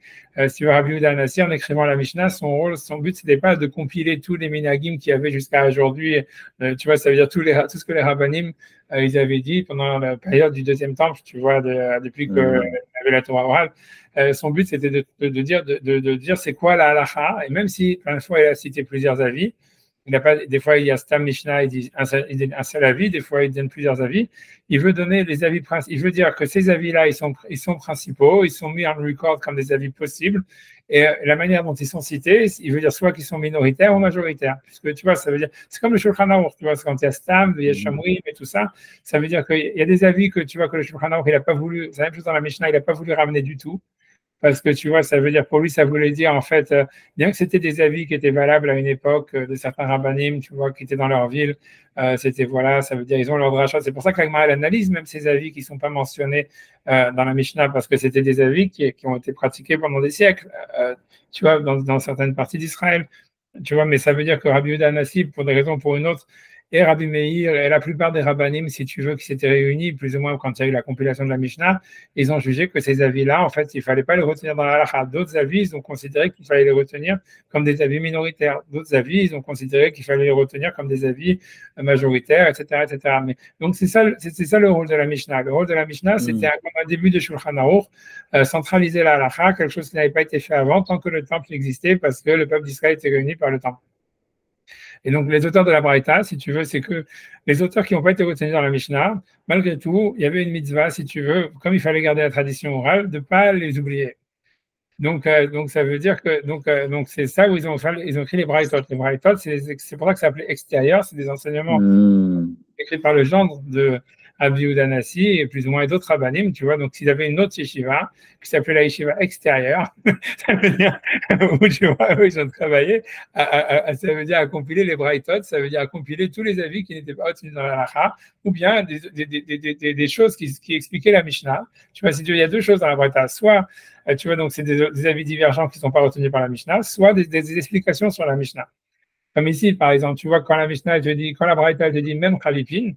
Speaker 2: si tu vois Rabbi Yehuda Hanassi, en écrivant la Mishnah, son but, c'était pas de compiler tous les minhagim qu'il y avait jusqu'à aujourd'hui. Tu vois, ça veut dire tout ce que les rabbanim, ils avaient dit pendant la période du deuxième temple, tu vois, depuis qu'il y avait la Torah orale. Son but, c'était de dire c'est quoi la halakha. Et même si, plein de fois, il a cité plusieurs avis, des fois, il y a Stam Mishnah, il dit un seul avis, des fois, il donne plusieurs avis. Il veut donner les avis principaux. Il veut dire que ces avis-là, ils sont principaux, ils sont mis en record comme des avis possibles. Et la manière dont ils sont cités, il veut dire soit qu'ils sont minoritaires ou majoritaires. Puisque tu vois, ça veut dire, c'est comme le Shulchan Aruch, tu vois, quand il y a Stam, il y a Shamrim et tout ça, ça veut dire qu'il y a des avis que tu vois que le Shulchan Aruch, il n'a pas voulu, c'est la même chose dans la Mishnah, il n'a pas voulu ramener du tout. Parce que tu vois, ça veut dire pour lui, ça voulait dire en fait, bien que c'était des avis qui étaient valables à une époque de certains rabbanim, tu vois, qui étaient dans leur ville, c'était voilà, ça veut dire ils ont leur drachat. C'est pour ça que la Gemara analyse même ces avis qui ne sont pas mentionnés dans la Mishnah, parce que c'était des avis qui ont été pratiqués pendant des siècles, tu vois, dans certaines parties d'Israël. Tu vois, mais ça veut dire que Rabbi Yehuda Hanassi, pour des raisons ou pour une autre, et Rabbi Meir et la plupart des rabbanim, si tu veux, qui s'étaient réunis, plus ou moins quand il y a eu la compilation de la Mishnah, ils ont jugé que ces avis-là, en fait, il ne fallait pas les retenir dans la halakha. D'autres avis, ils ont considéré qu'il fallait les retenir comme des avis minoritaires. D'autres avis, ils ont considéré qu'il fallait les retenir comme des avis majoritaires, etc., etc. Mais, donc, c'est ça le rôle de la Mishnah. Le rôle de la Mishnah, c'était comme un début de Shulchan Aruch, centraliser la halakha, quelque chose qui n'avait pas été fait avant, tant que le temple existait, parce que le peuple d'Israël était réuni par le temple. Et donc, les auteurs de la Braïta, si tu veux, c'est que les auteurs qui n'ont pas été retenus dans la Mishnah, malgré tout, il y avait une mitzvah, si tu veux, comme il fallait garder la tradition orale, de ne pas les oublier. Donc, ça veut dire que donc c'est ça où ils ont écrit les Braïtot. Les Braïtot, c'est pour ça que ça s'appelait extérieur, c'est des enseignements écrits par le gendre de Rabbi Yehuda Hanassi et plus ou moins d'autres rabbanim, tu vois. Donc, s'ils avaient une autre yeshiva qui s'appelait la yeshiva extérieure, ça veut dire où tu vois, eux, ils ont travaillé, ça veut dire à compiler les braïtot, ça veut dire à compiler tous les avis qui n'étaient pas retenus dans la halakha, ou bien des choses qui expliquaient la Mishnah. Tu vois, si tu veux, il y a deux choses dans la braïta, soit tu vois, donc c'est des avis divergents qui ne sont pas retenus par la Mishnah, soit des explications sur la Mishnah. Comme ici, par exemple, tu vois, quand la Mishnah te dit, quand la braïta te dit même Khalipin,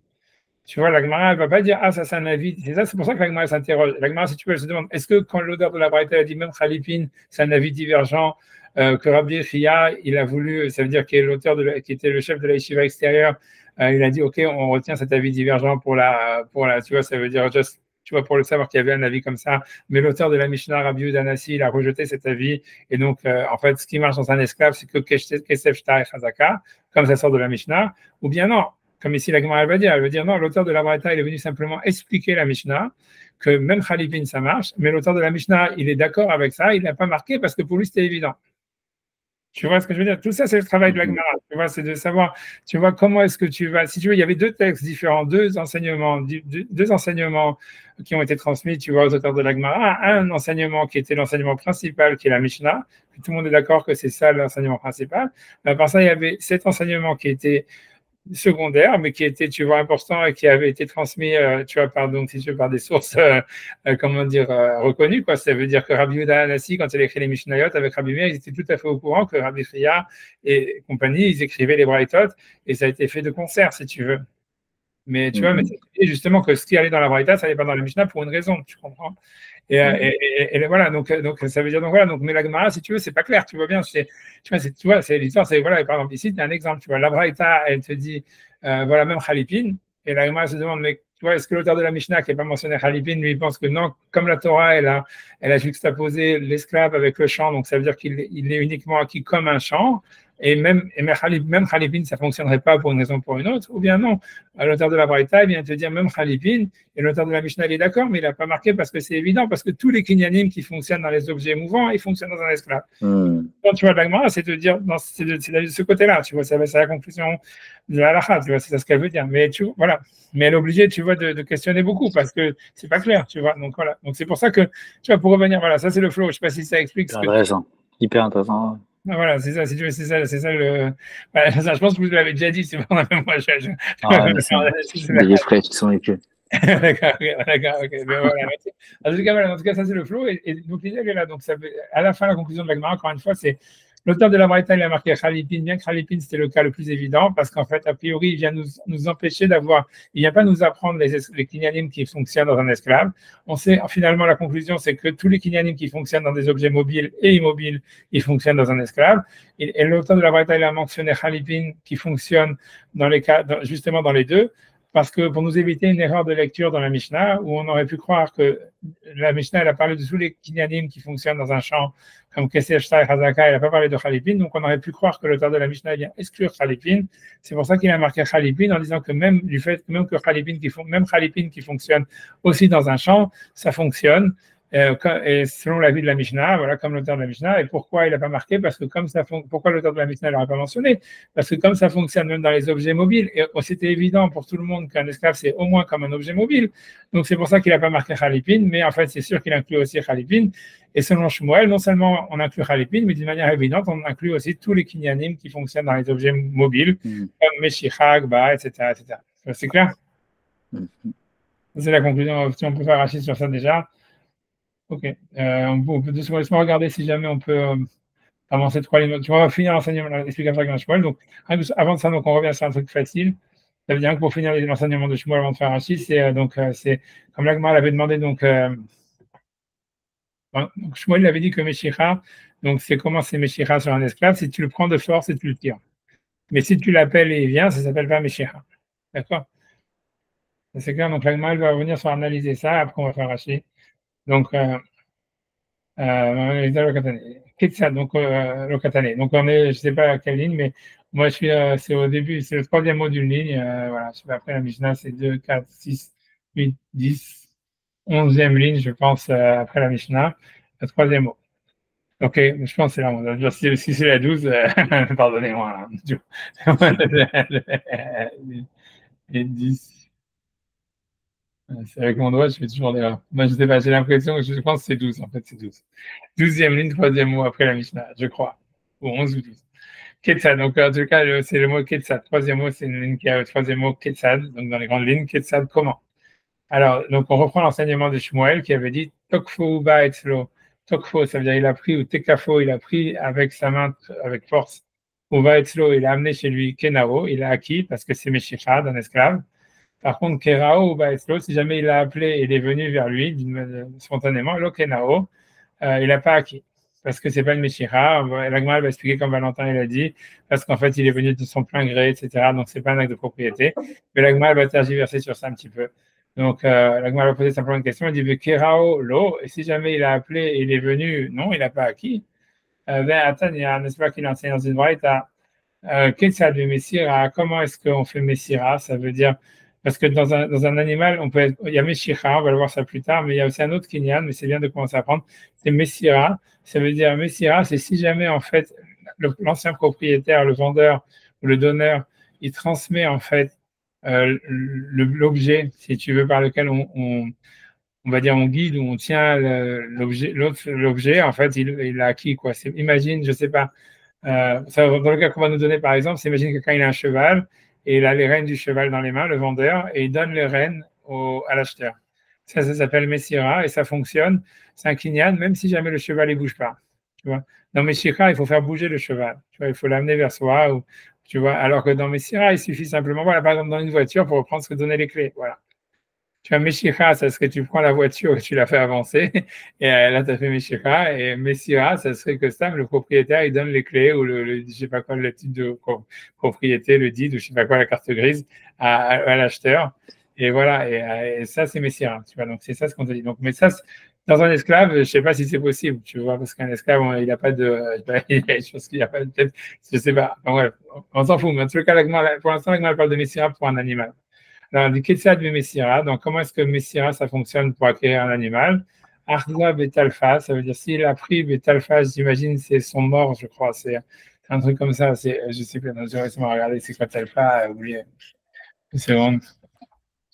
Speaker 2: tu vois, la Gemara, elle ne va pas dire, ah, ça, c'est un avis. C'est pour ça que la Gemara s'interroge. La Gemara, si tu veux, elle se demande, est-ce que quand l'auteur de la Braïta a dit même Khalipin, c'est un avis divergent, que Rabbi Chia, il a voulu, ça veut dire qu'il est l'auteur qui était le chef de la yeshiva extérieure, il a dit, OK, on retient cet avis divergent pour la, tu vois, ça veut dire, tu vois, pour le savoir qu'il y avait un avis comme ça, mais l'auteur de la Mishnah, Rabbi Yehuda Hanassi, il a rejeté cet avis, et donc, en fait, ce qui marche dans un esclave, c'est que Kesef Shtar et Chazaka, comme ça sort de la Mishnah, ou bien non. Comme ici, la Gemara, elle va dire non, l'auteur de la Braïta, il est venu simplement expliquer la Mishnah, que même Khalipin, ça marche, mais l'auteur de la Mishnah, il est d'accord avec ça, il n'a pas marqué parce que pour lui, c'était évident. Tu vois ce que je veux dire? Tout ça, c'est le travail de la Gemara. Tu vois, c'est de savoir, tu vois, comment est-ce que tu vas. Si tu veux, il y avait deux textes différents, deux enseignements qui ont été transmis, tu vois, aux auteurs de la Gemara. Un enseignement qui était l'enseignement principal, qui est la Mishnah. Tout le monde est d'accord que c'est ça l'enseignement principal. Mais à part ça, il y avait cet enseignement qui était secondaire, mais qui était, tu vois, important et qui avait été transmis, tu vois, par des sources, comment dire, reconnues, quoi. Ça veut dire que Rabbi Yehuda Hanassi, quand il a écrit les Mishnayot avec Rabbi Meir, ils étaient tout à fait au courant que Rabbi Chia et compagnie, ils écrivaient les Braïtot, et ça a été fait de concert, si tu veux. Mais tu vois, mais c'est justement que ce qui allait dans la Braïta, ça n'allait pas dans la Mishnah pour une raison, tu comprends? Et voilà, donc ça veut dire, donc voilà, donc, mais la Gemara, si tu veux, c'est pas clair, tu vois bien, tu vois, c'est l'histoire, c'est, voilà, par exemple, ici, tu as un exemple, tu vois, la Braïta, elle te dit, voilà, même Khalipin, et la Gemara se demande, mais tu vois, est-ce que l'auteur de la Mishnah, qui n'a pas mentionné Khalipin, lui, il pense que non, comme la Torah, elle a juxtaposé l'esclave avec le champ, donc ça veut dire qu'il est uniquement acquis comme un champ, Et même Khalipin, ça ne fonctionnerait pas pour une raison ou pour une autre, ou bien non. L'auteur de la Braïta vient te dire même Khalipin, et l'auteur de la Mishnah il est d'accord, mais il n'a pas marqué parce que c'est évident, parce que tous les kinyanim qui fonctionnent dans les objets mouvants, ils fonctionnent dans un esclave. Quand tu vois la Gemara, c'est de dire, c'est de ce côté-là, tu vois, c'est la conclusion de la halakha, tu vois, c'est ça ce qu'elle veut dire. Mais tu vois, voilà. Mais elle est obligée, tu vois, de questionner beaucoup parce que c'est pas clair, tu vois. Donc voilà. Donc c'est pour ça que, tu vois, pour revenir, voilà, ça c'est le flow. Je sais pas si ça explique ce que.
Speaker 1: Intéressant, hyper intéressant.
Speaker 2: Ah, voilà, c'est ça, si tu veux, c'est ça le. Voilà, ça, je pense que vous l'avez déjà dit, c'est pas moi,
Speaker 1: Ah, mais c'est des refresh qui sont vécus.
Speaker 2: D'accord, ok. Mais voilà. En tout cas, ça c'est le flow. Et donc l'idée elle est là. Donc ça fait, à la fin, la conclusion de la Gemara, encore une fois, c'est l'auteur de la Braïta, il a marqué Khalipin, bien que Khalipin c'était le cas le plus évident, parce qu'en fait, a priori, il vient nous empêcher d'avoir, il vient pas nous apprendre les kinyanim qui fonctionnent dans un esclave. On sait, finalement, la conclusion, c'est que tous les kinyanim qui fonctionnent dans des objets mobiles et immobiles, ils fonctionnent dans un esclave. Et l'auteur de la Braïta, il a mentionné Khalipin qui fonctionne dans les cas, justement dans les deux. Parce que pour nous éviter une erreur de lecture dans la Mishnah, où on aurait pu croire que la Mishnah, elle a parlé de tous les kinyanim qui fonctionnent dans un champ, comme Kesef, Shtai, Hazaka, elle n'a pas parlé de Khalipin, donc on aurait pu croire que l'auteur de la Mishnah vient exclure Khalipin. C'est pour ça qu'il a marqué Khalipin en disant que même du fait que même Khalipin qui fonctionne aussi dans un champ, ça fonctionne. Et selon l'avis de la Mishnah, voilà, comme l'auteur de la Mishnah, et pourquoi il n'a pas marqué? Parce que pourquoi l'auteur de la Mishnah ne l'aurait pas mentionné? Parce que comme ça fonctionne même dans les objets mobiles, et c'était évident pour tout le monde qu'un esclave c'est au moins comme un objet mobile. Donc c'est pour ça qu'il n'a pas marqué Khalipin, mais en fait c'est sûr qu'il inclut aussi Khalipin. Et selon Shmuel, non seulement on inclut Khalipin, mais d'une manière évidente, on inclut aussi tous les kinyanim qui fonctionnent dans les objets mobiles, comme Meshichag, Ba, etc., etc. C'est clair? C'est la conclusion. Si on peut faire Rachid sur ça déjà. Ok. On peut doucement regarder si jamais on peut avancer 3 lignes. Tu vois, on va finir l'enseignement, l'explication de Shmuel. Donc, avant de ça, donc, on revient sur un truc facile. Ça veut dire que pour finir l'enseignement de Shmuel avant de faire Rachid, c'est comme l'Agma l'avait demandé. Donc Shmuel avait dit que Meshicha, donc c'est comment c'est Meshicha sur un esclave, si tu le prends de force et tu le tires. Mais si tu l'appelles et il vient, ça s'appelle pas Meshicha. D'accord? C'est clair. Donc l'Agma va revenir sur analyser ça. Après, on va faire Rachid. Donc, Kitsad, donc Lokatane. Donc on est, je sais pas à quelle ligne, mais moi je suis, c'est au début, c'est le troisième mot d'une ligne. Voilà, je sais pas, après la Mishnah, c'est 2, 4, 6, 8, 10, 11e ligne, je pense, après la Mishnah, le troisième mot. Ok, je pense que c'est là. Si c'est la 12, pardonnez-moi. Et 10. C'est avec mon doigt, je fais toujours l'erreur. Moi, je sais pas, j'ai l'impression, je pense que c'est 12, en fait, c'est 12. 12e ligne, troisième mot après la Mishnah, je crois. Ou 11 ou 12. Ketsad, donc en tout cas, c'est le mot Ketsad. Troisième mot, c'est une ligne qui a le troisième mot Ketsad, donc dans les grandes lignes, Ketsad, comment? Alors, donc on reprend l'enseignement de Shmuel qui avait dit Tokfo uba etzlo. Tokfo, ça veut dire il a pris, ou Tekafo, il a pris avec sa main, avec force. Uba etzlo, il a amené chez lui Kenao, il a acquis parce que c'est Meshichad, un esclave. Par contre, Kerao ou Baeslo, si jamais il l'a appelé et il est venu vers lui spontanément, Lokenao, il n'a pas acquis. Parce que c'est pas une Meshira. L'Agma va expliquer comme Valentin il a dit, parce qu'en fait, il est venu de son plein gré, etc. Donc, c'est pas un acte de propriété. Mais l'Agma va tergiverser sur ça un petit peu. Donc, l'Agma va poser simplement une question. Il dit, Kerao, lo, et si jamais il a appelé et il est venu, non, il n'a pas acquis. Atania, n'est-ce pas qu'il enseigne dans une braïta, Ketsad du Messira, comment est-ce qu'on fait Messira? Ça veut dire, parce que dans un animal, il y a Meshicha, on va le voir ça plus tard, mais il y a aussi un autre Kinyan, mais c'est bien de commencer à apprendre, c'est Messira. Ça veut dire Messira, c'est si jamais en fait l'ancien propriétaire, le vendeur ou le donneur, il transmet en fait l'objet, si tu veux, par lequel on va dire on guide ou on tient l'objet, en fait, il l'a acquis, quoi. Imagine, je sais pas, dans le cas qu'on va nous donner, par exemple, c'est imagine que quelqu'un il a un cheval et il a les rênes du cheval dans les mains, le vendeur, et il donne les rênes à l'acheteur. Ça s'appelle Messira et ça fonctionne. C'est un kinyan, même si jamais le cheval ne bouge pas. Tu vois. Dans Messira, il faut faire bouger le cheval. Tu vois, il faut l'amener vers soi. Tu vois, alors que dans Messira, il suffit simplement, voilà, par exemple, dans une voiture, pour reprendre ce que donner les clés. Voilà. Tu as Meshicha, ça serait que tu prends la voiture et tu la fais avancer. Et là, tu as fait Meshicha. Et Messira, ça serait que ça, le propriétaire, il donne les clés ou je sais pas quoi, le type de propriété, le deed ou je sais pas quoi, la carte grise à l'acheteur. Et voilà. Et ça, c'est Messira. Tu vois, donc c'est ça ce qu'on te dit. Donc, mais ça, Dans un esclave, je ne sais pas si c'est possible, tu vois, parce qu'un esclave, il n'a pas de. Je pense qu'il n'y a pas de tête, je ne sais pas. Enfin, bref, on s'en fout. Mais en tout cas, pour l'instant, l'Agma parle de Messira pour un animal. Alors, on dit Ketsad de Messira. Donc, comment est-ce que Messira, ça fonctionne pour acquérir un animal? Arza Betalfa, ça veut dire s'il a pris Betalfa, j'imagine, c'est son mort, je crois. C'est un truc comme ça. Je sais plus, je vais regarder, c'est quoi Talfa, oublié. Une seconde. Je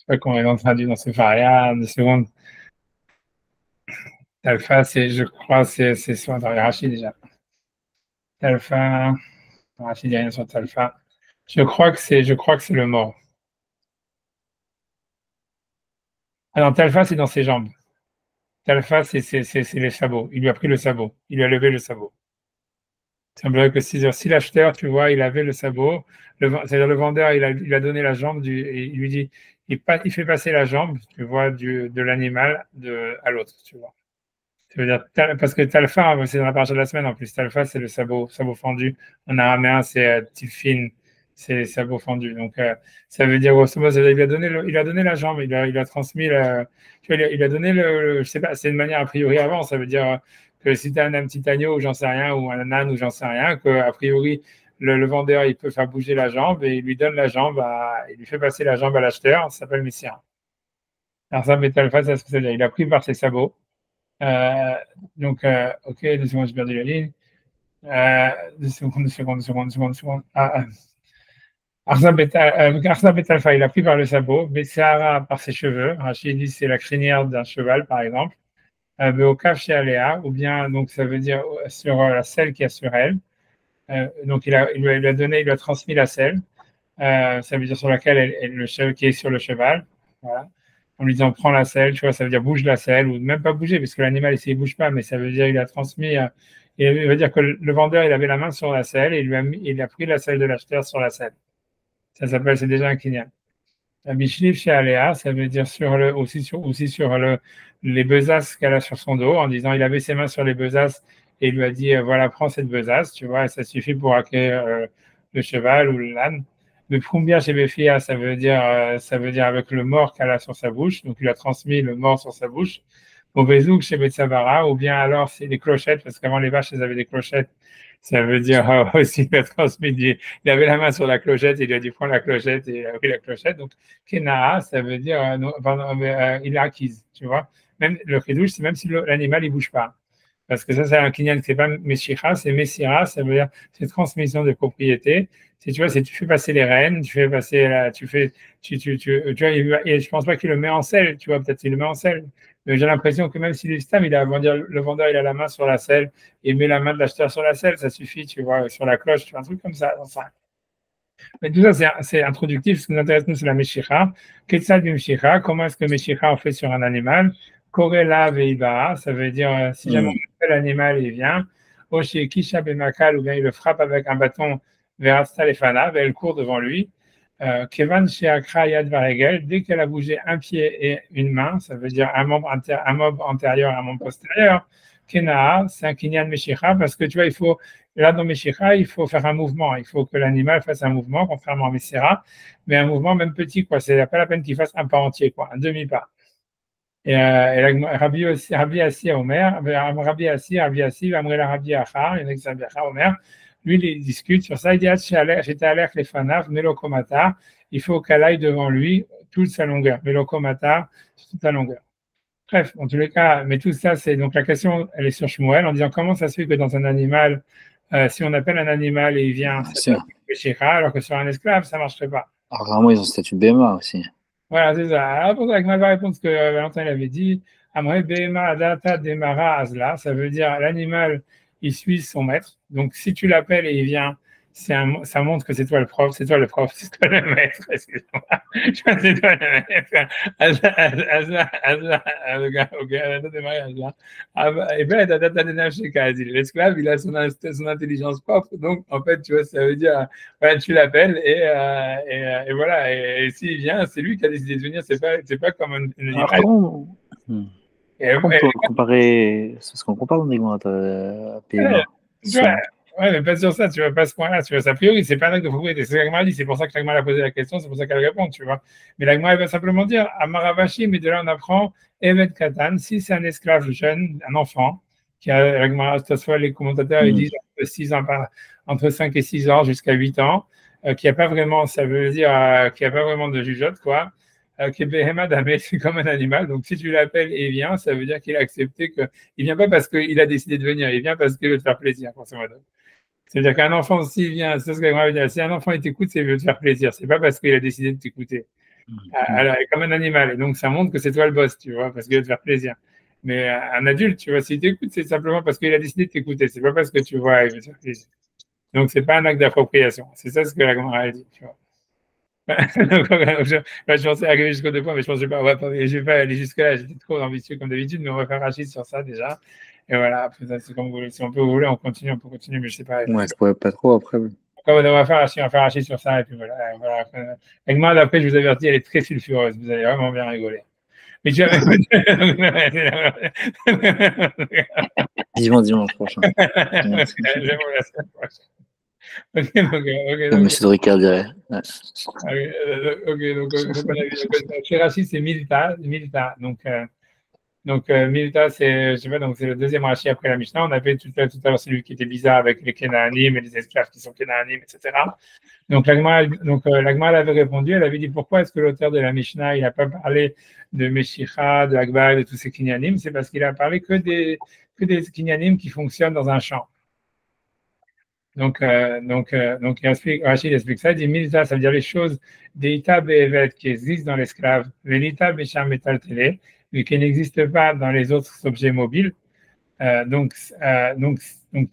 Speaker 2: sais pas comment ils l'ont traduit dans ce faria. Une seconde. Talfa, je crois, c'est soit dans Rachid déjà. Talfa, Rachid dit rien sur Talfa. Je crois que c'est le mort. Alors, Talfa, c'est dans ses jambes. Talfa, c'est les sabots. Il lui a pris le sabot. Il lui a levé le sabot. Il semblerait que si l'acheteur, tu vois, il avait le sabot, c'est-à-dire le vendeur, il a donné la jambe, et il lui dit, il fait passer la jambe, tu vois, de l'animal à l'autre, tu vois. Ça veut dire, parce que talfa, c'est dans la partie de la semaine en plus. Talfa, c'est le sabot fendu. En araméen, c'est tilfin, c'est les sabots fendus. Donc, ça veut dire, grosso modo, il a donné la jambe, il a transmis, tu vois, il a donné je sais pas, c'est une manière a priori avant. Ça veut dire que si tu as un petit agneau ou j'en sais rien, ou un âne ou j'en sais rien, qu'a priori, le vendeur, il peut faire bouger la jambe et il lui donne la jambe, il lui fait passer la jambe à l'acheteur. Ça s'appelle Messira. Alors, ça, talfa, c'est ce que ça veut dire. Il a pris par ses sabots. Euh, donc, ok, 2 secondes, j'ai perdu la ligne. 2 secondes. Arza Betalfa, il a pris par le sabot. Bessara par ses cheveux. Rachid dit c'est la crinière d'un cheval, par exemple. Beokaf chez Aléa, ou bien, donc ça veut dire sur la selle qui est sur elle. Donc, il lui a donné, il lui a transmis la selle. Ça veut dire sur laquelle le cheval qui est sur le cheval. Voilà. En lui disant prends la selle, tu vois, ça veut dire bouge la selle, ou même pas bouger, parce que l'animal ici il bouge pas, mais ça veut dire il a transmis, il veut dire que le vendeur il avait la main sur la selle et il a pris la selle de l'acheteur sur la selle. Ça s'appelle, c'est déjà un kinyan. La Bishlif chez Aléa, ça veut dire aussi sur les besaces qu'elle a sur son dos, en disant il avait ses mains sur les besaces et il lui a dit voilà, prends cette besace, tu vois, et ça suffit pour acquérir le cheval ou l'âne. Le Prumbia chez Befia, ça veut dire avec le mort qu'elle a sur sa bouche, donc il a transmis le mort sur sa bouche. Au Bezouk chez Betsabara, ou bien alors c'est les clochettes, parce qu'avant les vaches, elles avaient des clochettes, ça veut dire aussi qu'il a transmis, il avait la main sur la clochette, il lui a dit prends la clochette et il a pris la clochette. Donc, Kenaa, ça veut dire il l'a acquise, tu vois. Même le chidouche, c'est même si l'animal il bouge pas. Parce que ça, c'est un kinyan, c'est pas Meshicha, c'est Messira, ça veut dire c'est transmission de propriété. Si tu vois, c'est tu fais passer les rênes, tu fais passer vois, et je pense pas qu'il le met en selle, tu vois, peut-être qu'il le met en selle. Mais j'ai l'impression que même si le vendeur, il a la main sur la selle et met la main de l'acheteur sur la selle, ça suffit, tu vois, sur la cloche, tu vois, un truc comme ça. Enfin, mais tout ça, c'est introductif. Ce qui nous intéresse, nous, c'est la Meshicha. Qu'est-ce du Meshicha? Comment est-ce que Meshicha on fait sur un animal? Korela veiba, ça veut dire si jamais on appelle l'animal, il vient. Oshi Kisha Bemakal, ou bien il le frappe avec un bâton vers Stalefana, elle court devant lui. Kevan Sheakra Yad Varegel, dès qu'elle a bougé un pied et une main, ça veut dire un membre antérieur et un membre postérieur. Kenaa, c'est un kinyan Meshicha, parce que tu vois, là dans Meshicha, il faut faire un mouvement. Il faut que l'animal fasse un mouvement, contrairement à Messira, mais un mouvement même petit, quoi. C'est pas la peine qu'il fasse un pas entier, quoi, un demi-pas. Et Rabbi Assi Omer, Rabbi Assi, Amrela Rabbi Achar, il y en a qui s'appellent Omer, lui, il discute sur ça. Il dit j'étais alerte les fanaf, Melokomata, il faut qu'elle aille devant lui toute sa longueur. Melokomata, toute sa longueur. Bref, en tous les cas, mais tout ça, c'est donc la question, elle est sur Shmuel en disant comment ça se fait que dans un animal, si on appelle un animal et il vient, ça péchera, alors que sur un esclave, ça ne marcherait pas.
Speaker 1: Alors, vraiment, ils ont statut de BMA aussi.
Speaker 2: Voilà, c'est ça. Alors, pour ça, va répondre ce que Valentin avait dit. Amre Bema Adata Demara Azla, ça veut dire l'animal, il suit son maître. Donc, si tu l'appelles et il vient, ça montre que c'est toi le prof, c'est toi le maître, excuse-moi. C'est toi le maître. Azla, le gars, ok, Adata Demara Azla. Et bien, Adata Demara l'esclave, il a son intelligence propre. Donc, en fait, tu vois, ça veut dire, voilà, tu l'appelles et voilà. Et s'il vient, c'est lui qui a décidé de venir. C'est pas comme un animal.
Speaker 1: On peut comparer, c'est ce qu'on compare dans des grands PMA.
Speaker 2: Ouais, mais pas sur ça, tu vois, pas ce point-là. Tu vois, a priori, c'est pas un acte de propriété. C'est ce que l'Agma dit, c'est pour ça que l'Agma a posé la question, c'est pour ça qu'elle répond, tu vois. Mais l'Agma, elle va simplement dire, Amaravashi, mais de là, on apprend, Evet Katan, si c'est un esclave jeune, un enfant, qui a, l'Agma, soit les commentateurs, ils disent entre 6 ans entre 5 et 6 ans jusqu'à 8 ans, qui a pas vraiment, ça veut dire, qui a pas vraiment de jugeote, quoi. Qui est Behema Damé, c'est comme un animal. Donc, si tu l'appelles et il vient, ça veut dire qu'il a accepté que, il vient pas parce qu'il a décidé de venir, il vient parce qu'il veut te faire plaisir, grosso modo. C'est-à-dire qu'un enfant, s'il vient, c'est ce que j'aimerais dire, si un enfant il t'écoute, c'est qu'il veut te faire plaisir. C'est pas parce qu'il a décidé de t'écouter. Alors, il est comme un animal. Et donc, ça montre que c'est toi le boss, tu vois, parce qu'il veut te faire plaisir. Mais un adulte, tu vois, s'il t'écoute, c'est simplement parce qu'il a décidé de t'écouter. C'est pas parce que tu vois, il veut te faire plaisir. Donc, c'est pas un acte d'appropriation. C'est ça ce que la grand a dit, tu vois. Je pensais arriver jusqu'au deux points, mais je pense que je vais pas aller jusque-là. J'étais trop ambitieux comme d'habitude, mais on va faire Rachid sur ça déjà. Et voilà, après ça, c'est comme vous voulez. Si on peut vous voulez, on peut continuer, mais je sais pas.
Speaker 1: Ouais, je pourrais pas trop après.
Speaker 2: On va faire Rachid sur ça, et puis voilà. Egmad, après, je vous avertis, elle est très sulfureuse. Vous allez vraiment bien rigoler. Mais tu
Speaker 1: Dimanche prochain.
Speaker 2: Ok,
Speaker 1: Monsieur Ricard dirait. Ouais.
Speaker 2: Chez Rachid, c'est Milta. Milta, c'est, je sais pas, donc c'est le deuxième Rashi après la Mishnah. On avait tout à l'heure celui qui était bizarre avec les Kénaanim et les esclaves qui sont Kénaanim, etc. Donc l'Agma elle avait répondu, elle avait dit pourquoi est-ce que l'auteur de la Mishnah, il n'a pas parlé de Meshicha, de Agba, de tous ces Kinyanim? C'est parce qu'il a parlé que des Kinyanim qui fonctionnent dans un champ. Donc Rachid explique ça, il dit Milta, ça veut dire les choses des Ita Be'evet qui existent dans l'esclave, les Ita Besham Metal Télé, mais qui n'existent pas dans les autres objets mobiles. Donc,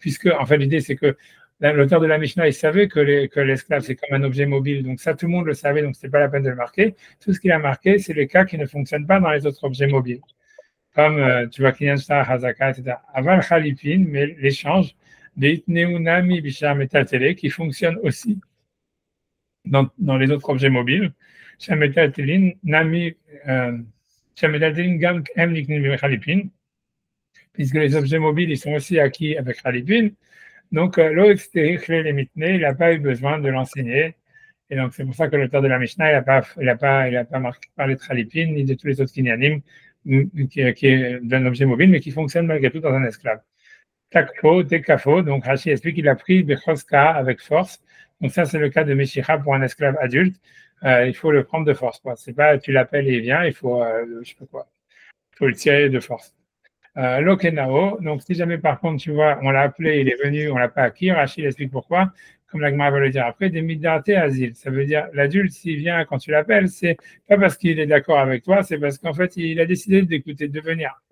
Speaker 2: puisque, en fait, l'idée, c'est que l'auteur de la Mishnah, il savait que l'esclave, c'est comme un objet mobile. Donc, ça, tout le monde le savait, donc ce n'est pas la peine de le marquer. Tout ce qu'il a marqué, c'est les cas qui ne fonctionnent pas dans les autres objets mobiles. Comme, tu vois, Kinyan Shtar, Hazaka, etc. Aval Khalipin, mais l'échange, des Neunami, Bishar, Metal qui fonctionnent aussi dans les autres objets mobiles. Shametal Telin, Nami, Shametal Telin, Gam, Em, Niknim, Khalipin, puisque les objets mobiles, ils sont aussi acquis avec Khalipin. Donc, l'autre, il n'a pas eu besoin de l'enseigner. Et donc, c'est pour ça que l'auteur de la Mishnah, il n'a pas parlé de Khalipin, ni de tous les autres kinyanim, qui est d'un objet mobile, mais qui fonctionne malgré tout dans un esclave. Takfo, Tekafo, donc Rashi explique qu'il a pris Bechoska avec force. Donc, ça, c'est le cas de Meshicha pour un esclave adulte. Il faut le prendre de force, quoi. C'est pas, tu l'appelles et il vient, il faut, je sais pas quoi. Il faut le tirer de force. Lokenao, donc si jamais par contre tu vois, on l'a appelé, il est venu, on l'a pas acquis, Rachid explique pourquoi, comme l'Agma va le dire après, des midate asile. Ça veut dire l'adulte s'il vient quand tu l'appelles, c'est pas parce qu'il est d'accord avec toi, c'est parce qu'en fait il a décidé d'écouter, de venir.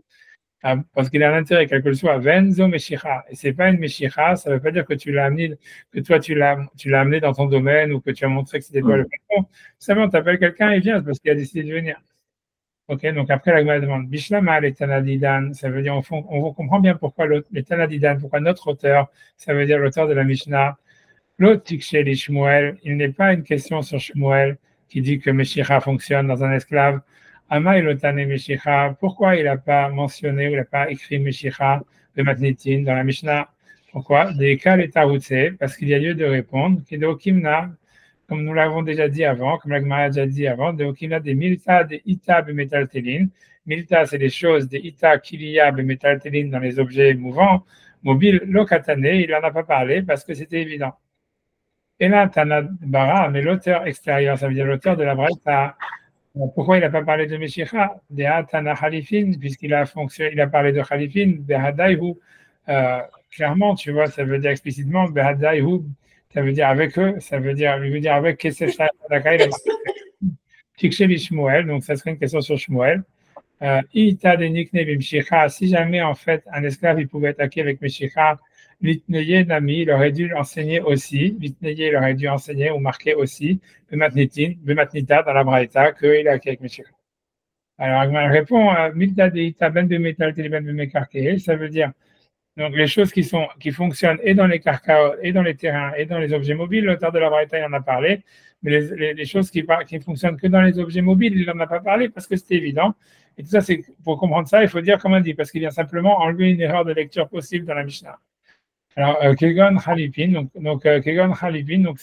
Speaker 2: Parce qu'il a un intérêt, quel que soit, Venzo Meshicha. Et c'est pas une Meshicha, ça veut pas dire que tu l'as amené, que toi tu l'as amené dans ton domaine ou que tu as montré que c'était toi le patron. Simplement, tu appelles quelqu'un, il vient, c'est parce qu'il a décidé de venir. Ok, donc après la Gemara demande Bishlama les Tanadidan, ça veut dire on comprend bien pourquoi les Tanadidan, pourquoi notre auteur, ça veut dire l'auteur de la Mishnah, l'autre Tiksheli Shmuel, il n'est pas une question sur Shmuel qui dit que Meshicha fonctionne dans un esclave. Ama Elotane Meshicha, pourquoi il n'a pas mentionné ou il n'a pas écrit Meshicha de Matnitin dans la Mishnah? Pourquoi? Des cas les Taroutse, parce qu'il y a lieu de répondre, Kedo Kimna, comme nous l'avons déjà dit avant, comme la Gemara a déjà dit avant, donc il y a des milta, des ita, des métaltéline. Milta, c'est les choses, des ita, qu'il y a, des métaltéline dans les objets mouvants. Mobile, lokatane, il n'en a pas parlé parce que c'était évident. Et là, Tana Bara, mais l'auteur extérieur, ça veut dire l'auteur de la Braïta. Pourquoi il n'a pas parlé de Meshicha? Des Tana Khalifin, puisqu'il a parlé de Khalifin, Behadaihu. Clairement, tu vois, ça veut dire explicitement, Behadaihu. Ça veut dire avec eux, ça veut dire avec Kesef Tiksheli Shmuel, donc ça serait une question sur Shmuel. Ita de Nikne Bimshicha, si jamais en fait un esclave il pouvait attaquer avec Meshicha, Litneye Nami, il aurait dû l'enseigner aussi, Litneye il aurait dû enseigner ou marquer aussi, Bematnita dans la Braïta, qu'il a acquis avec Meshicha. Alors, elle répond, Milta de Ita ben de métal ben de Mekarke, ça veut dire donc, les choses qui fonctionnent et dans les carcas, et dans les terrains, et dans les objets mobiles, l'auteur de la Braïta, il en a parlé, mais les choses qui fonctionnent que dans les objets mobiles, il n'en a pas parlé parce que c'était évident. Et tout ça, pour comprendre ça, il faut dire comme on dit, parce qu'il vient simplement enlever une erreur de lecture possible dans la Mishnah. Alors, Kegon Khalipin, Kegon Khalipin, donc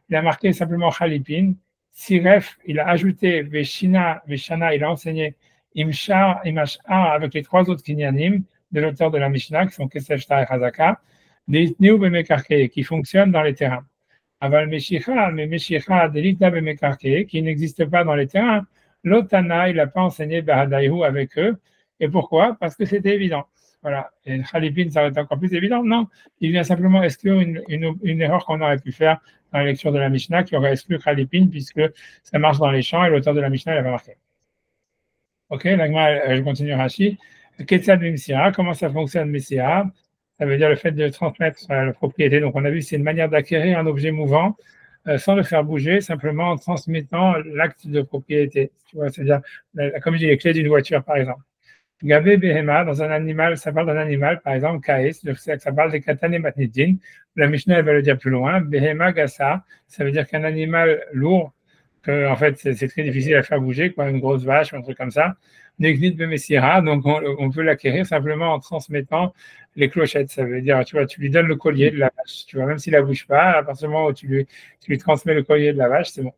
Speaker 2: il a marqué simplement Khalipin. Siref, il a ajouté Veshina, Veshana, il a enseigné Imshar, Imashar avec les trois autres kinyanim de l'auteur de la Mishnah, qui sont Kesef, Shtar et Chazaka, des Itniou Bemekarke, qui fonctionnent dans les terrains. Aval Meshicha, mais Meshicha, Delita Bemekarke, qui n'existe pas dans les terrains. L'Otana, il n'a pas enseigné Bahadaïhu avec eux. Et pourquoi? Parce que c'était évident. Voilà. Et Khalipin, ça va être encore plus évident. Non, il vient simplement exclure une erreur qu'on aurait pu faire dans la lecture de la Mishnah, qui aurait exclu Khalipin, puisque ça marche dans les champs et l'auteur de la Mishnah l'avait marqué. Ok, je continue Rashi. Ketzad Messira, comment ça fonctionne Messira? Ça veut dire le fait de transmettre la propriété. Donc on a vu c'est une manière d'acquérir un objet mouvant sans le faire bouger, simplement en transmettant l'acte de propriété. Tu vois, c'est-à-dire, comme je dis, les clés d'une voiture, par exemple. Gabé Behema, dans un animal, ça parle d'un animal, par exemple, Kaïs, ça parle des Katane Matnidin. La Mishnah, elle va le dire plus loin. Behema Gassa, ça veut dire qu'un animal lourd, que, en fait, c'est très difficile à faire bouger, quoi, une grosse vache ou un truc comme ça. Negnit Bemessira, donc on peut l'acquérir simplement en transmettant les clochettes. Ça veut dire, tu vois, tu lui donnes le collier de la vache, tu vois, même s'il ne la bouge pas, à partir du moment où tu lui transmets le collier de la vache, c'est bon.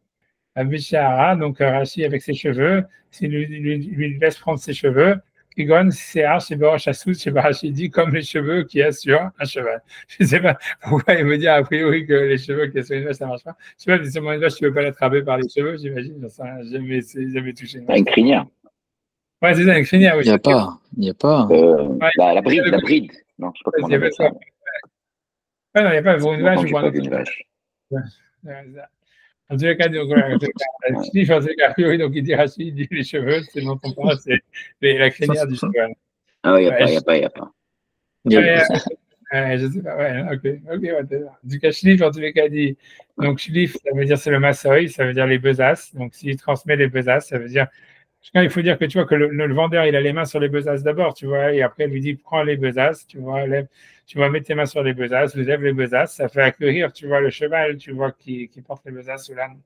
Speaker 2: Bishara, donc Rashi avec ses cheveux, s'il lui laisse prendre ses cheveux, Kigon, c'est chez Borochassou, chez Barachidi, comme les cheveux qu'il y a sur un cheval. Je ne sais pas pourquoi il me dit a priori que les cheveux qu'il y a sur une vache, ça ne marche pas. Je ne sais pas, si sur une vache, tu ne veux pas l'attraper par les cheveux, j'imagine. Jamais touché une vache.
Speaker 3: Une crinière.
Speaker 2: Ouais, c'est ça, une crinière. Oui,
Speaker 4: il n'y a pas.
Speaker 2: Ouais,
Speaker 3: La bride. Non, je sais pas comment on appelle ça.
Speaker 2: Ouais, non, il n'y a pas pour une vache ou pour un autre.
Speaker 3: Une vache.
Speaker 2: En tous les cas, donc, donc il dit Rachid, il dit les cheveux, c'est dont on parle, c'est la crinière du cheval.
Speaker 3: Ah oui, il n'y a pas.
Speaker 2: Je sais pas, ouais, ok, ouais, du cas, Shlif, en tous les cas, dit, donc Shlif, ça veut dire c'est le massoï, ça veut dire les besaces, donc s'il transmet les besaces, ça veut dire, il faut dire que tu vois que le vendeur, il a les mains sur les besaces d'abord, tu vois, et après, il lui dit, prends les besaces, tu vois, mettre tes mains sur les besaces, lève les besaces, ça fait accueillir, tu vois, le cheval, tu vois, qui porte les besaces sous l'âne.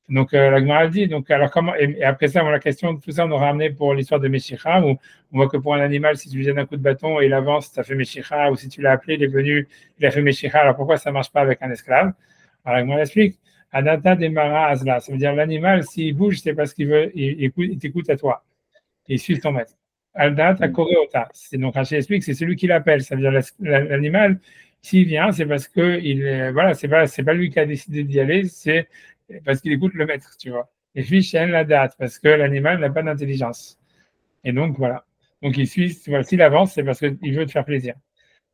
Speaker 2: Donc, la Gemara dit, donc, alors comment, et après ça, la question, tout ça, on aura ramené pour l'histoire de Meshicha, où on voit que pour un animal, si tu lui donnes un coup de bâton et il avance, ça fait Meshicha, ou si tu l'as appelé, il est venu, il a fait Meshicha, alors pourquoi ça ne marche pas avec un esclave? Alors, la Gemara explique, Adata Demara Azla, ça veut dire l'animal, s'il bouge, c'est parce qu'il veut, il t'écoute à toi, il suit ton maître. Aldata Koreota, c'est donc Rachid explique, c'est celui qui l'appelle, ça veut dire l'animal, s'il vient, c'est parce que voilà, c'est pas lui qui a décidé d'y aller, c'est parce qu'il écoute le maître, tu vois. Et puis, Shen la date, parce que l'animal n'a pas d'intelligence. Et donc, voilà. Donc, il suit, voilà, s'il avance, c'est parce qu'il veut te faire plaisir.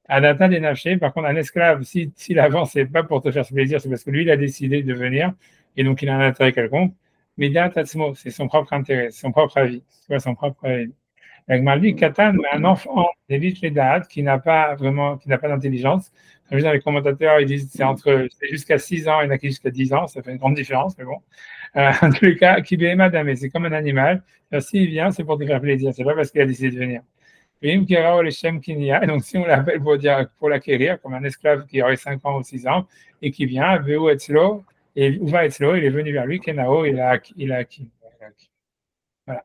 Speaker 2: Adata des nafshé, par contre, un esclave, s'il avance, c'est pas pour te faire plaisir, c'est parce que lui, il a décidé de venir, et donc il a un intérêt quelconque. Mais Tatsmo, c'est son propre intérêt, son propre avis, tu vois, son propre avis. Avec Malvi, Katan, un enfant d'évite les dates qui n'a pas d'intelligence. Comme je dis dans les commentateurs, ils disent c'est jusqu'à 6 ans, il y en a qui jusqu'à 10 ans, ça fait une grande différence, mais bon. En tous les cas, qui madame, c'est comme un animal. S'il vient, c'est pour te faire plaisir, c'est pas parce qu'il a décidé de venir. Et donc, si on l'appelle pour l'acquérir, comme un esclave qui aurait 5 ans ou 6 ans, et qui vient, Veu Etzlo, et Uva Etzlo, il est venu vers lui, Kenao, il a acquis. Voilà.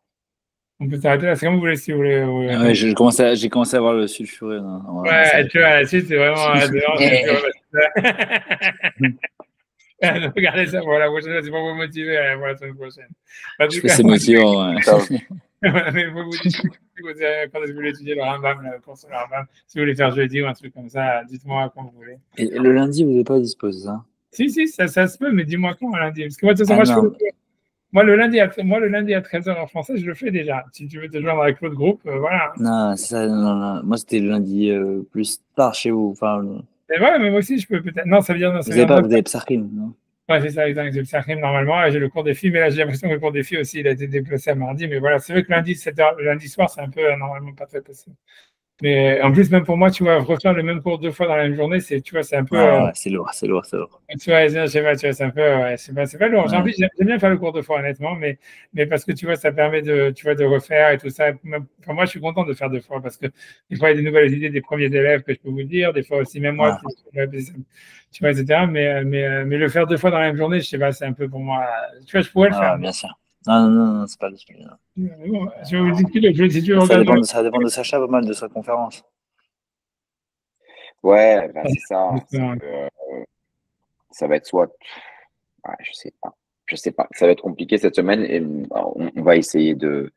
Speaker 2: On peut s'arrêter là, c'est comme vous voulez, si vous voulez.
Speaker 4: Ah ouais, j'ai commencé à voir le sulfuré.
Speaker 2: Ouais, tu vois, la suite, c'est vraiment. Regardez ça pour la prochaine fois, c'est pour vous motiver pour la semaine prochaine.
Speaker 4: Je fais c'est motivant, ouais.
Speaker 2: Mais vous dites, quand vous voulez étudier le Rambam, la course sur le Rambam, si vous voulez faire jeudi ou un truc comme ça, dites-moi quand vous voulez.
Speaker 4: Et le lundi, vous n'êtes pas disposé, ça?
Speaker 2: Si, ça se peut, mais dis-moi quand, lundi. Parce que moi, de toute façon, moi, le lundi à 13h en français, je le fais déjà. Si tu veux te joindre avec l'autre groupe, voilà.
Speaker 4: Non, ça, non. Moi, c'était le lundi plus tard chez vous. Enfin,
Speaker 2: mais ouais, mais moi aussi, je peux peut-être. Non, ça veut dire. Non,
Speaker 4: vous avez Psachim, non?
Speaker 2: Ouais, c'est ça, exact. J'ai le Psachim normalement, et j'ai le cours des filles, mais là, j'ai l'impression que le cours des filles aussi, il a été déplacé à mardi. Mais voilà, c'est vrai que lundi, 7h, le lundi soir, c'est un peu normalement pas très possible. Mais en plus, même pour moi, tu vois, refaire le même cours 2 fois dans la même journée, c'est un peu.
Speaker 4: Ouais, c'est lourd.
Speaker 2: Tu vois, je sais pas, tu vois, c'est un peu. Ouais, c'est pas lourd. Ouais. J'aime bien faire le cours 2 fois, honnêtement, mais parce que tu vois, ça permet de refaire et tout ça. Enfin, moi, je suis content de faire 2 fois parce que des fois, il y a des nouvelles idées des premiers élèves que je peux vous dire, des fois aussi, même moi, tu vois, etc. Mais le faire 2 fois dans la même journée, je sais pas, c'est un peu pour moi. Tu vois, je pourrais le faire.
Speaker 4: Bien sûr. Non, c'est pas le sujet.
Speaker 2: Bon, je vais vous discuter.
Speaker 4: Ça dépend de Sacha pas mal de sa conférence.
Speaker 3: Ouais, ben, c'est ça.
Speaker 2: Justement.
Speaker 3: Ça va être soit. Ouais, je sais pas. Je sais pas. Ça va être compliqué cette semaine et on va essayer de